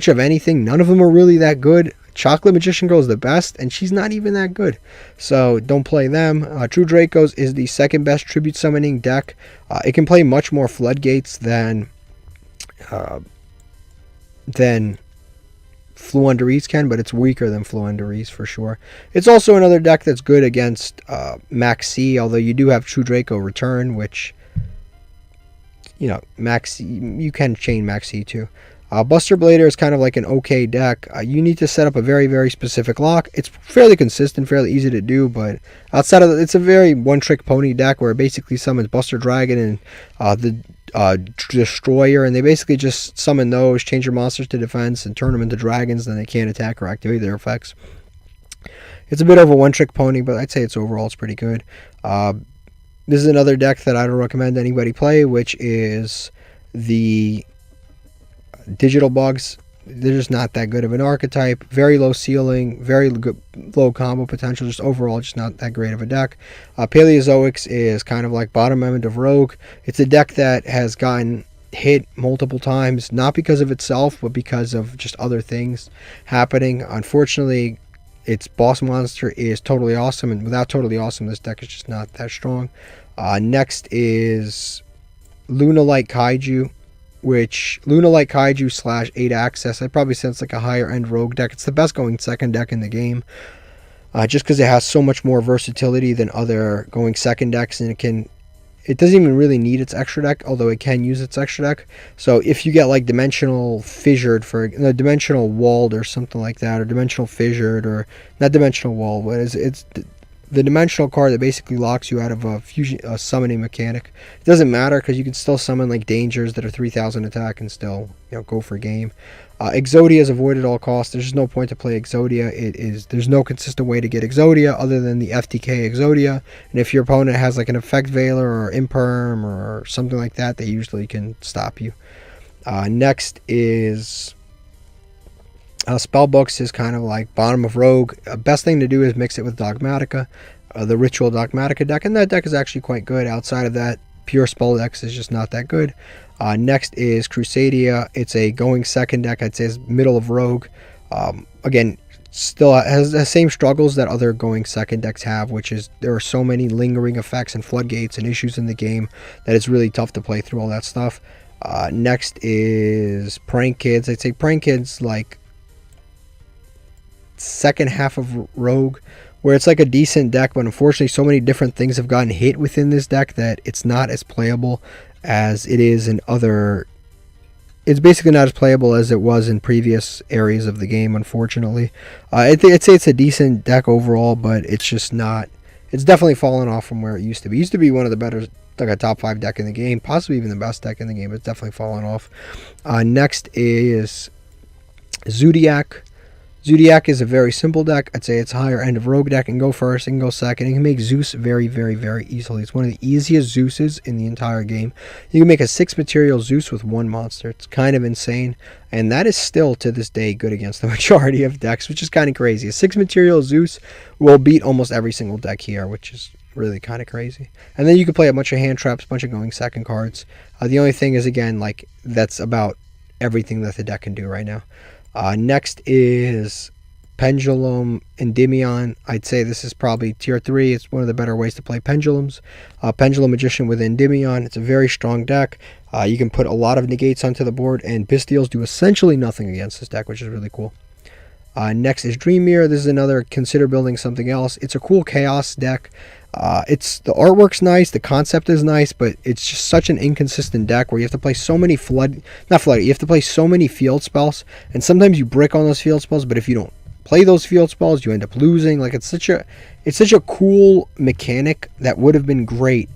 of anything. None of them are really that good. Chocolate Magician Girl is the best, and she's not even that good. So don't play them. True Dracos is the second best tribute summoning deck. It can play much more Floodgates than Fluundereeze can, but it's weaker than Fluundereeze for sure. It's also another deck that's good against Maxi, although you do have True Draco Return, which, you know, Maxi, you can chain Maxi too. Buster Blader is kind of like an okay deck. You need to set up a very, very specific lock. It's fairly consistent, fairly easy to do, but outside of it's a very one-trick pony deck where it basically summons Buster Dragon and the Destroyer, and they basically just summon those, change your monsters to defense, and turn them into dragons, then they can't attack or activate their effects. It's a bit of a one-trick pony, but I'd say overall it's pretty good. This is another deck that I don't recommend anybody play, which is the Digital Bugs. They're just not that good of an archetype. Very low ceiling, very good, low combo potential. Just overall, just not that great of a deck. Paleozoics is kind of like bottom end of Rogue. It's a deck that has gotten hit multiple times, not because of itself, but because of just other things happening. Unfortunately, its boss monster is totally awesome, and without totally awesome, this deck is just not that strong. Next is Lunalight Kaiju, which Lunalight Kaiju / 8 Access, I'd probably say it's like a higher end rogue deck. It's the best going second deck in the game, just because it has so much more versatility than other going second decks, and it doesn't even really need its extra deck, although it can use its extra deck. So if you get like Dimensional Fissured, Dimensional Walled or something like that, or Dimensional Fissured, or not Dimensional Walled, but it's the dimensional card that basically locks you out of a summoning mechanic. It doesn't matter because you can still summon like Dangers that are 3,000 attack and still, you know, go for game. Exodia is avoided at all costs. There's just no point to play Exodia. There's no consistent way to get Exodia other than the FTK Exodia. And if your opponent has like an Effect Veiler or Imperm or something like that, they usually can stop you. Next is Spellbooks is kind of like bottom of Rogue. Best thing to do is mix it with Dogmatica, the Ritual Dogmatica deck, and that deck is actually quite good. Outside of that, pure spell decks is just not that good. Next is Crusadia. It's a going second deck. I'd say it's middle of Rogue. Again, still has the same struggles that other going second decks have, which is there are so many lingering effects and floodgates and issues in the game that it's really tough to play through all that stuff. Next is Prank Kids. I'd say Prank Kids like second half of Rogue, where it's like a decent deck, but unfortunately so many different things have gotten hit within this deck that it's not as playable as it is in other. It's basically not as playable as it was in previous areas of the game, unfortunately. I'd say it's a decent deck overall, but it's just not. It's definitely fallen off from where it used to be. It used to be one of the better, like a top 5 deck in the game, possibly even the best deck in the game. But it's definitely fallen off. Next is Zodiac. Zodiac is a very simple deck. I'd say it's higher end of Rogue deck. It can go first, it can go second. It can make Zeus very, very, very easily. It's one of the easiest Zeuses in the entire game. You can make a 6 material Zeus with 1 monster. It's kind of insane. And that is still, to this day, good against the majority of decks, which is kind of crazy. A 6 material Zeus will beat almost every single deck here, which is really kind of crazy. And then you can play a bunch of hand traps, a bunch of going second cards. The only thing is, again, like that's about everything that the deck can do right now. Next is Pendulum Endymion. I'd say this is probably tier 3. It's one of the better ways to play pendulums. Pendulum Magician with Endymion. It's a very strong deck. You can put a lot of negates onto the board, and Bystials do essentially nothing against this deck, which is really cool. Next is Dream Mirror. This is another consider building something else. It's a cool chaos deck. The artwork's nice, the concept is nice, but it's just such an inconsistent deck where you have to play so many you have to play so many field spells, and sometimes you brick on those field spells, but if you don't play those field spells, you end up losing. Like it's such a cool mechanic that would have been great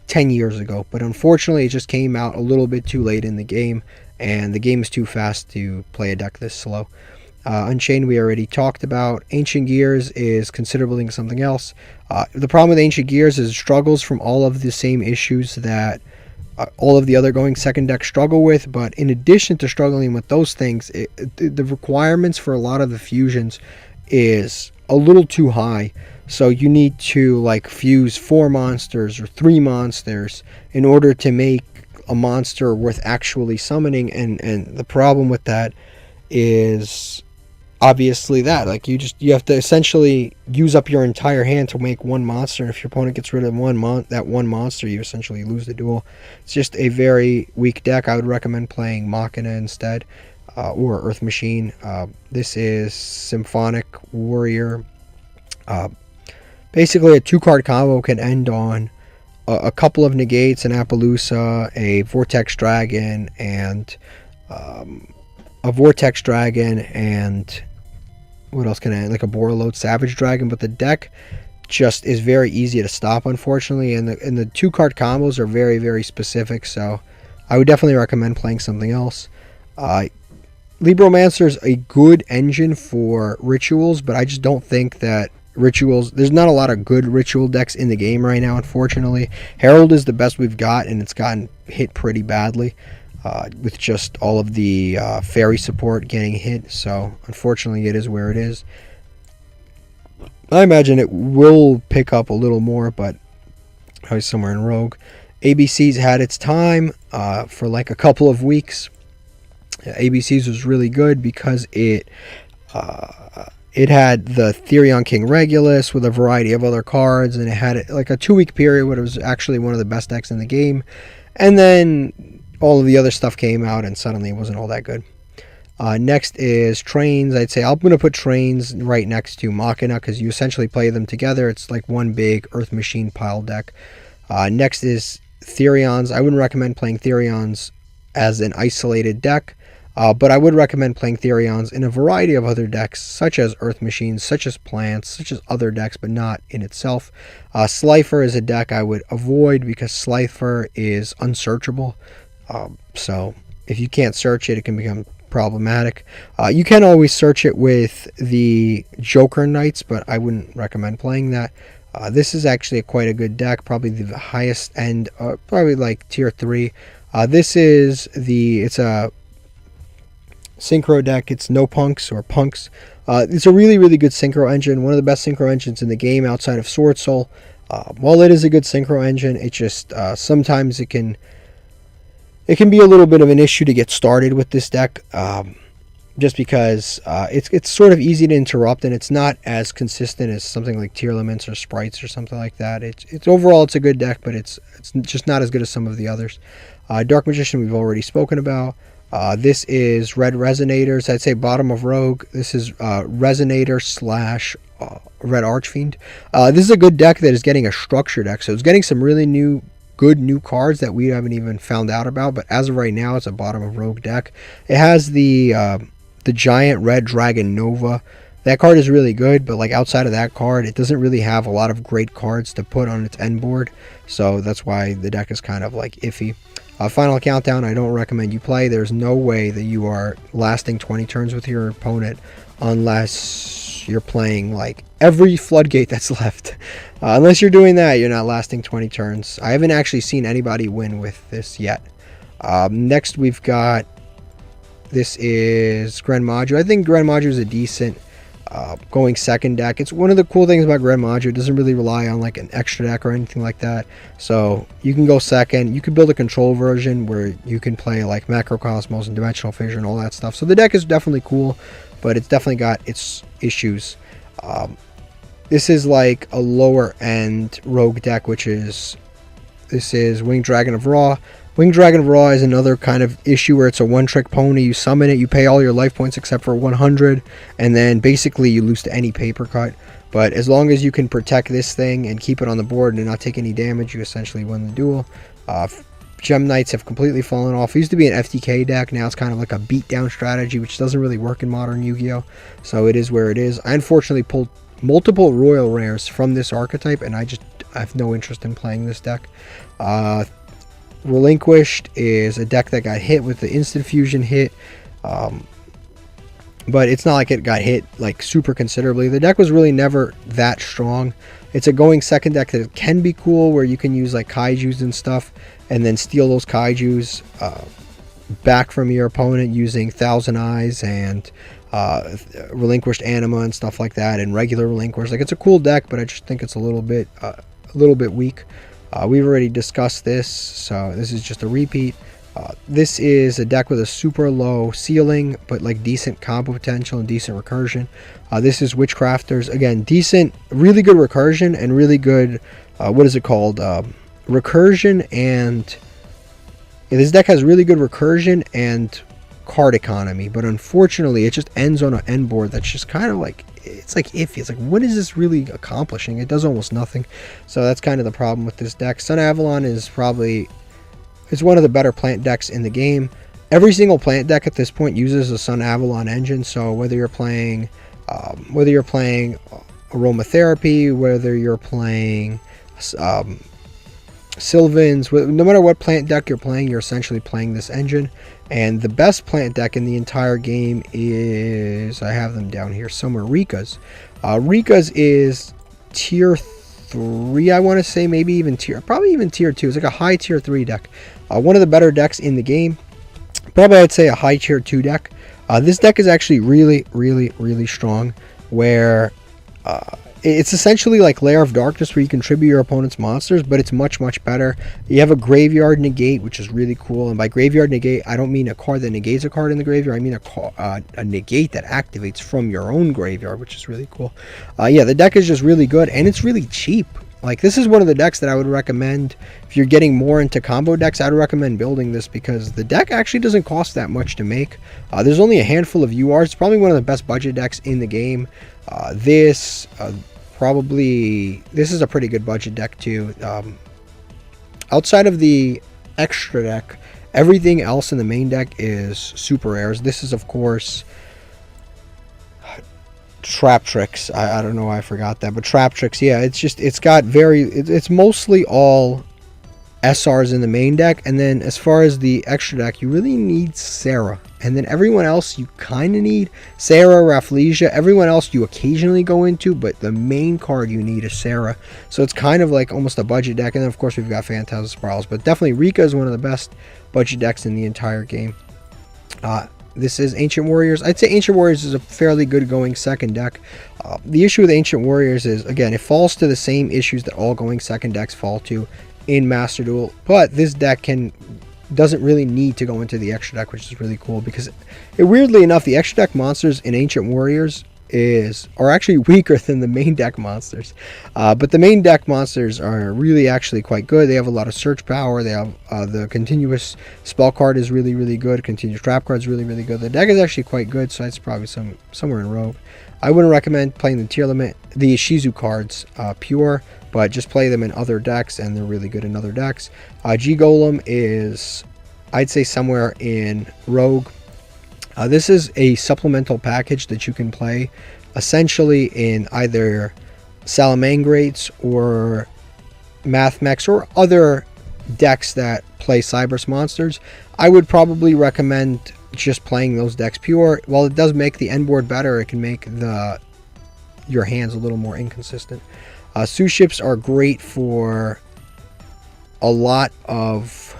10 years ago, but unfortunately it just came out a little bit too late in the game, and the game is too fast to play a deck this slow. Unchained we already talked about. Ancient Gears is consider building something else. The problem with Ancient Gears is it struggles from all of the same issues that all of the other going second deck struggle with, but in addition to struggling with those things, the requirements for a lot of the fusions is a little too high. So you need to like fuse 4 monsters or 3 monsters in order to make a monster worth actually summoning, and the problem with that is obviously that like you have to essentially use up your entire hand to make 1 monster, and if your opponent gets rid of that one monster, you essentially lose the duel. It's just a very weak deck. I would recommend playing Machina instead, or Earth Machine. This is Symphonic Warrior. Basically a 2-card combo can end on a couple of negates, an Appaloosa, a Vortex Dragon, and what else can I add? Like a Borreload Savage Dragon, but the deck just is very easy to stop, unfortunately, and the 2-card combos are very, very specific, so I would definitely recommend playing something else. Libromancer is a good engine for rituals, but I just don't think that rituals, there's not a lot of good ritual decks in the game right now, unfortunately. Herald is the best we've got, and it's gotten hit pretty badly. With just all of the fairy support getting hit, so unfortunately it is where it is. I imagine it will pick up a little more, but probably somewhere in Rogue. ABC's had its time for like a couple of weeks. ABC's was really good because it had the Therion King Regulus with a variety of other cards, and it had like a 2-week period where it was actually one of the best decks in the game, and then all of the other stuff came out and suddenly it wasn't all that good. Next is Trains. I'd say I'm going to put Trains right next to Machina because you essentially play them together. It's like one big Earth Machine pile deck. Next is Therions. I wouldn't recommend playing Therions as an isolated deck, but I would recommend playing Therions in a variety of other decks, such as Earth Machines, such as Plants, such as other decks, but not in itself. Slifer is a deck I would avoid because Slifer is unsearchable. So if you can't search it, it can become problematic. You can always search it with the Joker Knights, but I wouldn't recommend playing that. This is actually quite a good deck, probably the highest end, probably like tier 3. It's a synchro deck. It's no punks or punks. It's a really, really good synchro engine, one of the best synchro engines in the game outside of Sword Soul. While it is a good synchro engine, it just sometimes it can be a little bit of an issue to get started with this deck. just because it's sort of easy to interrupt, and it's not as consistent as something like Tier Limits or Sprites or something like that. It's overall it's a good deck, but it's just not as good as some of the others. Dark Magician we've already spoken about. This is Red Resonators. I'd say bottom of Rogue. This is Resonator slash Red Archfiend. This is a good deck that is getting a structure deck, so it's getting some really good new cards that we haven't even found out about, but as of right now it's a bottom of Rogue deck. It has the giant red dragon Nova. That card is really good, but like outside of that card it doesn't really have a lot of great cards to put on its end board, so that's why the deck is kind of like iffy. Final Countdown, I don't recommend you play. There's no way that you are lasting 20 turns with your opponent unless you're playing like every floodgate that's left. Unless you're doing that, you're not lasting 20 turns. I haven't actually seen anybody win with this yet. Next we've got, this is Grand Maju. I think Grand Maju is a decent going second deck. It's one of the cool things about Grand Maju. It doesn't really rely on like an extra deck or anything like that. So you can go second. You could build a control version where you can play like Macrocosmos and Dimensional Fissure and all that stuff. So the deck is definitely cool, but it's definitely got its issues. This is like a lower end Rogue deck, this is Winged Dragon of Ra. Winged Dragon of Ra is another kind of issue where it's a one-trick pony. You summon it, you pay all your life points except for 100, and then basically you lose to any paper cut. But as long as you can protect this thing and keep it on the board and not take any damage, you essentially win the duel. Gem Knights have completely fallen off. It used to be an FTK deck. Now it's kind of like a beatdown strategy, which doesn't really work in modern Yu-Gi-Oh! So it is where it is. I unfortunately pulled multiple Royal Rares from this archetype, and I have no interest in playing this deck. Relinquished is a deck that got hit with the instant fusion hit, but it's not like it got hit like super considerably. The deck was really never that strong. It's a going second deck that can be cool, where you can use like kaijus and stuff and then steal those kaijus back from your opponent using Thousand Eyes and Relinquished Anima and stuff like that, and regular Relinquished. Like, it's a cool deck, but I just think it's a little bit weak. We've already discussed this, so this is just a repeat. This is a deck with a super low ceiling, but like decent combo potential and decent recursion. This is Witchcrafters. Again, decent, really good recursion and really good, what is it called? Recursion and... Yeah, this deck has really good recursion and card economy, but unfortunately it just ends on an end board that's just kind of like, it's like iffy. It's like, what is this really accomplishing? It does almost nothing. So that's kind of the problem with this deck. Sun Avalon is one of the better plant decks in the game. Every single plant deck at this point uses a Sun Avalon engine. So whether you're playing Aromatherapy, whether you're playing Sylvans, no matter what plant deck you're playing, you're essentially playing this engine. And the best plant deck in the entire game is, I have them down here somewhere, Rika's. Rika's is tier 3, I want to say, probably even tier 2. It's like a high tier 3 deck. One of the better decks in the game. Probably I'd say a high tier 2 deck. This deck is actually really, really, really strong, where it's essentially like Lair of Darkness, where you contribute your opponent's monsters, but it's much, much better. You have a Graveyard Negate, which is really cool. And by Graveyard Negate, I don't mean a card that negates a card in the graveyard. I mean a negate that activates from your own graveyard, which is really cool. Yeah, the deck is just really good, and it's really cheap. Like, this is one of the decks that I would recommend if you're getting more into combo decks. I'd recommend building this because the deck actually doesn't cost that much to make. There's only a handful of URs. It's probably one of the best budget decks in the game. This is a pretty good budget deck too. Outside of the extra deck, everything else in the main deck is super rares. This is, of course, Trap Tricks. I don't know why I forgot that, but Trap Tricks, yeah, it's mostly all SRs in the main deck, and then as far as the extra deck, you really need Sarah, and then everyone else you kind of need Sarah, Rafflesia. Everyone else you occasionally go into, but the main card you need is Sarah. So it's kind of like almost a budget deck, and then of course we've got Phantasm Spirals, but definitely Rika is one of the best budget decks in the entire game. This is Ancient Warriors. I'd say Ancient Warriors is a fairly good going second deck. The issue with Ancient Warriors is, again, it falls to the same issues that all going second decks fall to in Master Duel, but this deck can doesn't really need to go into the extra deck, which is really cool because weirdly enough, the extra deck monsters in Ancient Warriors are actually weaker than the main deck monsters. But the main deck monsters are really actually quite good. They have a lot of search power. They have the continuous spell card is really, really good. Continuous trap card is really, really good. The deck is actually quite good, so that's probably somewhere in Rogue. I wouldn't recommend playing the tier limit, the Shizu cards pure, but just play them in other decks, and they're really good in other decks. G Golem is, I'd say, somewhere in Rogue. This is a supplemental package that you can play essentially in either Salamangrates or Mathmex or other decks that play Cyberse monsters. I would probably recommend just playing those decks pure. While it does make the end board better, it can make your hands a little more inconsistent. Sous-ships are great for a lot of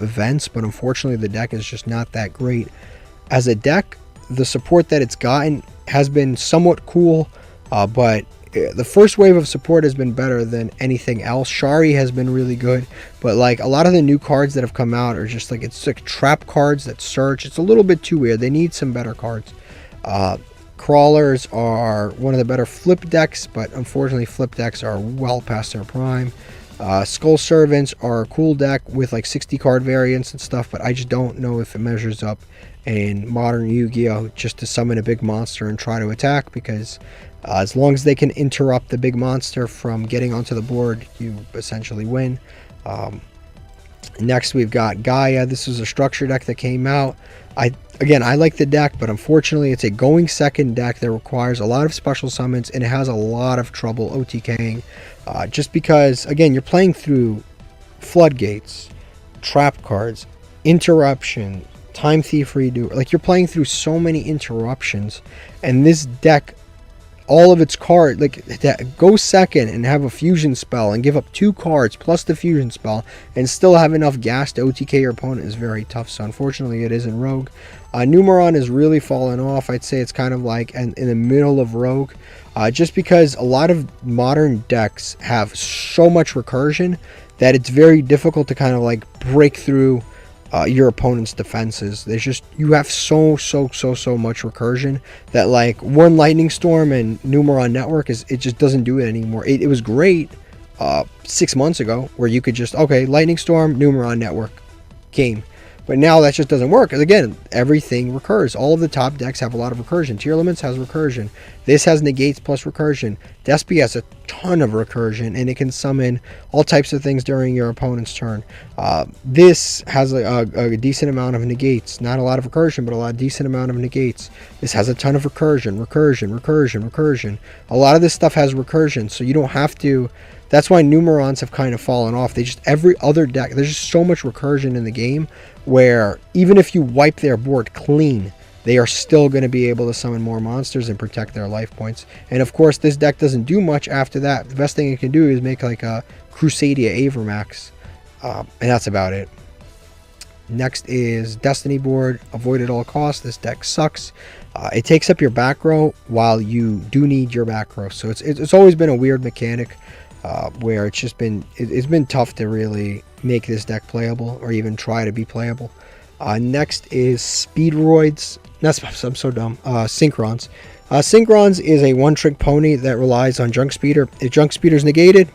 events, but unfortunately the deck is just not that great. As a deck, the support that it's gotten has been somewhat cool, but the first wave of support has been better than anything else. Shari has been really good, but like a lot of the new cards that have come out are just like, it's like trap cards that search. It's a little bit too weird. They need some better cards. Crawlers are one of the better flip decks, but unfortunately flip decks are well past their prime. Skull Servants are a cool deck with like 60 card variants and stuff, but I just don't know if it measures up in modern Yu-Gi-Oh! Just to summon a big monster and try to attack, because as long as they can interrupt the big monster from getting onto the board, you essentially win. Next we've got Gaia. This is a structure deck that came out. I like the deck, but unfortunately it's a going second deck that requires a lot of special summons, and it has a lot of trouble OTKing. Just because, again, you're playing through floodgates, trap cards, interruption, time thief redo. Like, you're playing through so many interruptions, and this deck, all of its cards, like, go second and have a fusion spell and give up 2 cards plus the fusion spell and still have enough gas to OTK your opponent is very tough. So unfortunately it is in Rogue. Numeron has really fallen off. I'd say it's kind of like in the middle of Rogue, just because a lot of modern decks have so much recursion that it's very difficult to kind of like break through your opponent's defenses. There's just, you have so much recursion that like one Lightning Storm and Numeron Network it just doesn't do it anymore. It was great 6 months ago where you could just, okay, Lightning Storm, Numeron Network, game. But now that just doesn't work. Because again, everything recurs. All of the top decks have a lot of recursion. Tier Limits has recursion. This has negates plus recursion. Despy has a ton of recursion, and it can summon all types of things during your opponent's turn. This has a decent amount of negates. Not a lot of recursion, but a decent amount of negates. This has a ton of recursion. A lot of this stuff has recursion, so you don't have to... That's why Numerons have kind of fallen off. Every other deck, there's just so much recursion in the game where even if you wipe their board clean, they are still going to be able to summon more monsters and protect their life points. And of course, this deck doesn't do much after that. The best thing it can do is make like a Crusadia Avermax, and that's about it. Next is Destiny board. Avoid at all costs. This deck sucks. It takes up your back row while you do need your back row. So it's always been a weird mechanic. Where it's been tough to really make this deck playable or even try to be playable. Next is Speedroids. I'm so dumb. Synchrons. Synchrons is a one-trick pony that relies on Junk Speeder. If Junk Speeder is negated,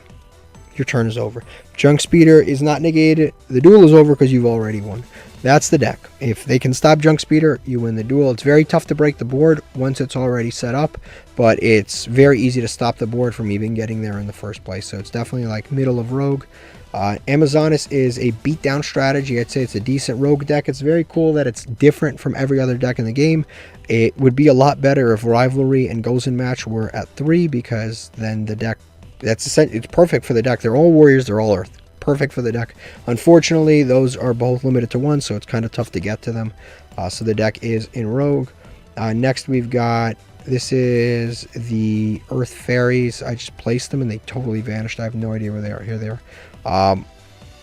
your turn is over. Junk Speeder is not negated, the duel is over because you've already won. That's the deck. If they can stop Junk Speeder, you win the duel. It's very tough to break the board once it's already set up, but it's very easy to stop the board from even getting there in the first place. So it's definitely like middle of Rogue. Amazonas is a beatdown strategy. I'd say it's a decent Rogue deck. It's very cool that it's different from every other deck in the game. It would be a lot better if Rivalry and Gozen Match were at 3, because then the deck, it's perfect for the deck. They're all warriors, they're all earth. Perfect for the deck. Unfortunately, those are both limited to 1, so it's kind of tough to get to them. So the deck is in Rogue. Next we've got, this is the Earth Fairies. I just placed them and they totally vanished. I have no idea where they are. Here they are.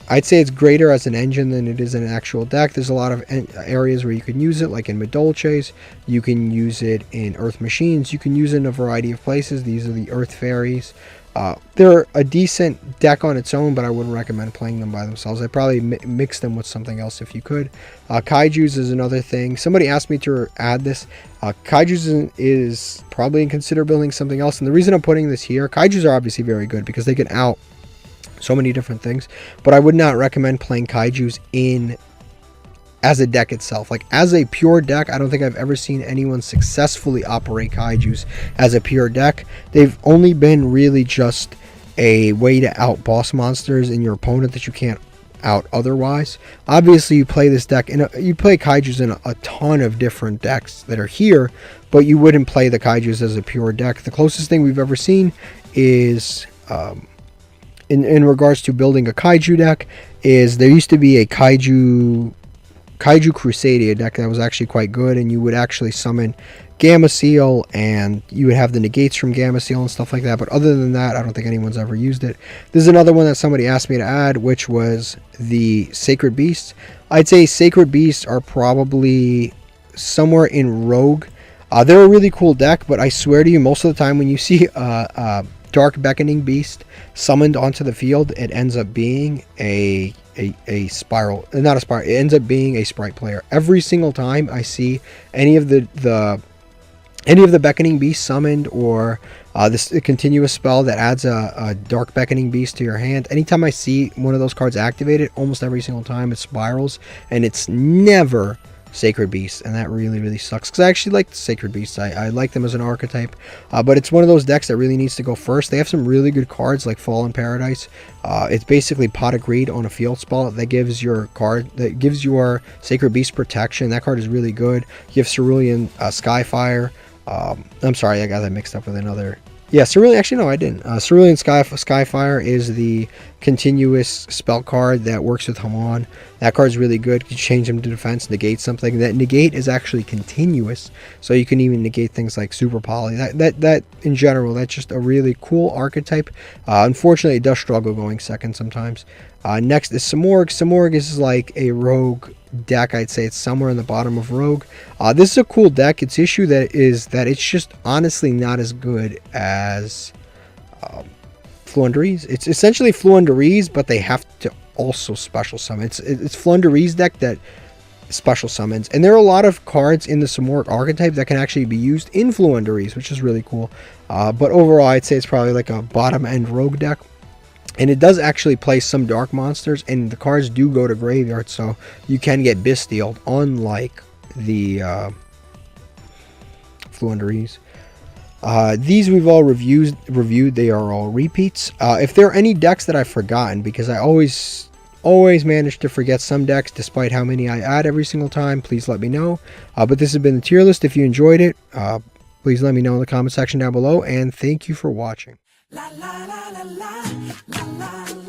I'd say it's greater as an engine than it is in an actual deck. There's a lot of areas where you can use it, like in Medolces. You can use it in Earth Machines. You can use it in a variety of places. These are the Earth Fairies. They're a decent deck on its own, but I wouldn't recommend playing them by themselves. I'd probably mix them with something else if you could. Kaijus is another thing. Somebody asked me to add this. Kaijus is probably consider building something else. And the reason I'm putting this here, Kaijus are obviously very good because they can out so many different things. But I would not recommend playing Kaijus in as a deck itself. Like as a pure deck, I don't think I've ever seen anyone successfully operate Kaijus as a pure deck. They've only been really just a way to out boss monsters in your opponent that you can't out otherwise. Obviously you play this deck and you play Kaijus in a ton of different decks that are here, but you wouldn't play the Kaijus as a pure deck. The closest thing we've ever seen is in regards to building a Kaiju deck is there used to be a Kaiju Crusadia deck that was actually quite good, and you would actually summon Gamma Seal and you would have the negates from Gamma Seal and stuff like that. But other than that, I don't think anyone's ever used it. There's another one that somebody asked me to add, which was the Sacred Beasts. I'd say Sacred Beasts are probably somewhere in Rogue. They're a really cool deck, but I swear to you, most of the time when you see Dark Beckoning Beast summoned onto the field, it ends up being a spiral, not a spiral, it ends up being a sprite player. Every single time I see any of the Beckoning Beast summoned, or this continuous spell that adds a Dark Beckoning Beast to your hand, anytime I see one of those cards activated, almost every single time it spirals, and it's never Sacred Beasts, and that really sucks because I actually like the Sacred Beasts. I like them as an archetype, but it's one of those decks that really needs to go first. They have some really good cards like Fallen Paradise. It's basically Pot of Greed on a field spell that gives your Sacred Beast protection. That card is really good. You have Cerulean Skyfire. I'm sorry, I got that mixed up with another. Yeah, Cerulean, actually no, I didn't. Cerulean Skyfire is the continuous spell card that works with Hamon. That card's really good. You change them to defense, negate something. That negate is actually continuous, so you can even negate things like Super Poly. That in general, that's just a really cool archetype. Unfortunately, it does struggle going second sometimes. Next is Samorg. Samorg is like a rogue deck. I'd say it's somewhere in the bottom of Rogue. This is a cool deck. Its issue that it's just honestly not as good as Floowandereeze. It's essentially Floowandereeze, but they have to also special summon. It's Floowandereeze deck that special summons, and there are a lot of cards in the Samorg archetype that can actually be used in Floowandereeze, which is really cool. But overall, I'd say it's probably like a bottom end Rogue deck. And it does actually play some dark monsters, and the cards do go to graveyard, so you can get Bestialed, unlike the Floowandereeze. These we've all reviewed. They are all repeats. If there are any decks that I've forgotten, because I always manage to forget some decks despite how many I add every single time, please let me know. But this has been the tier list. If you enjoyed it, please let me know in the comment section down below, and thank you for watching. La, la, la, la, la, la, la.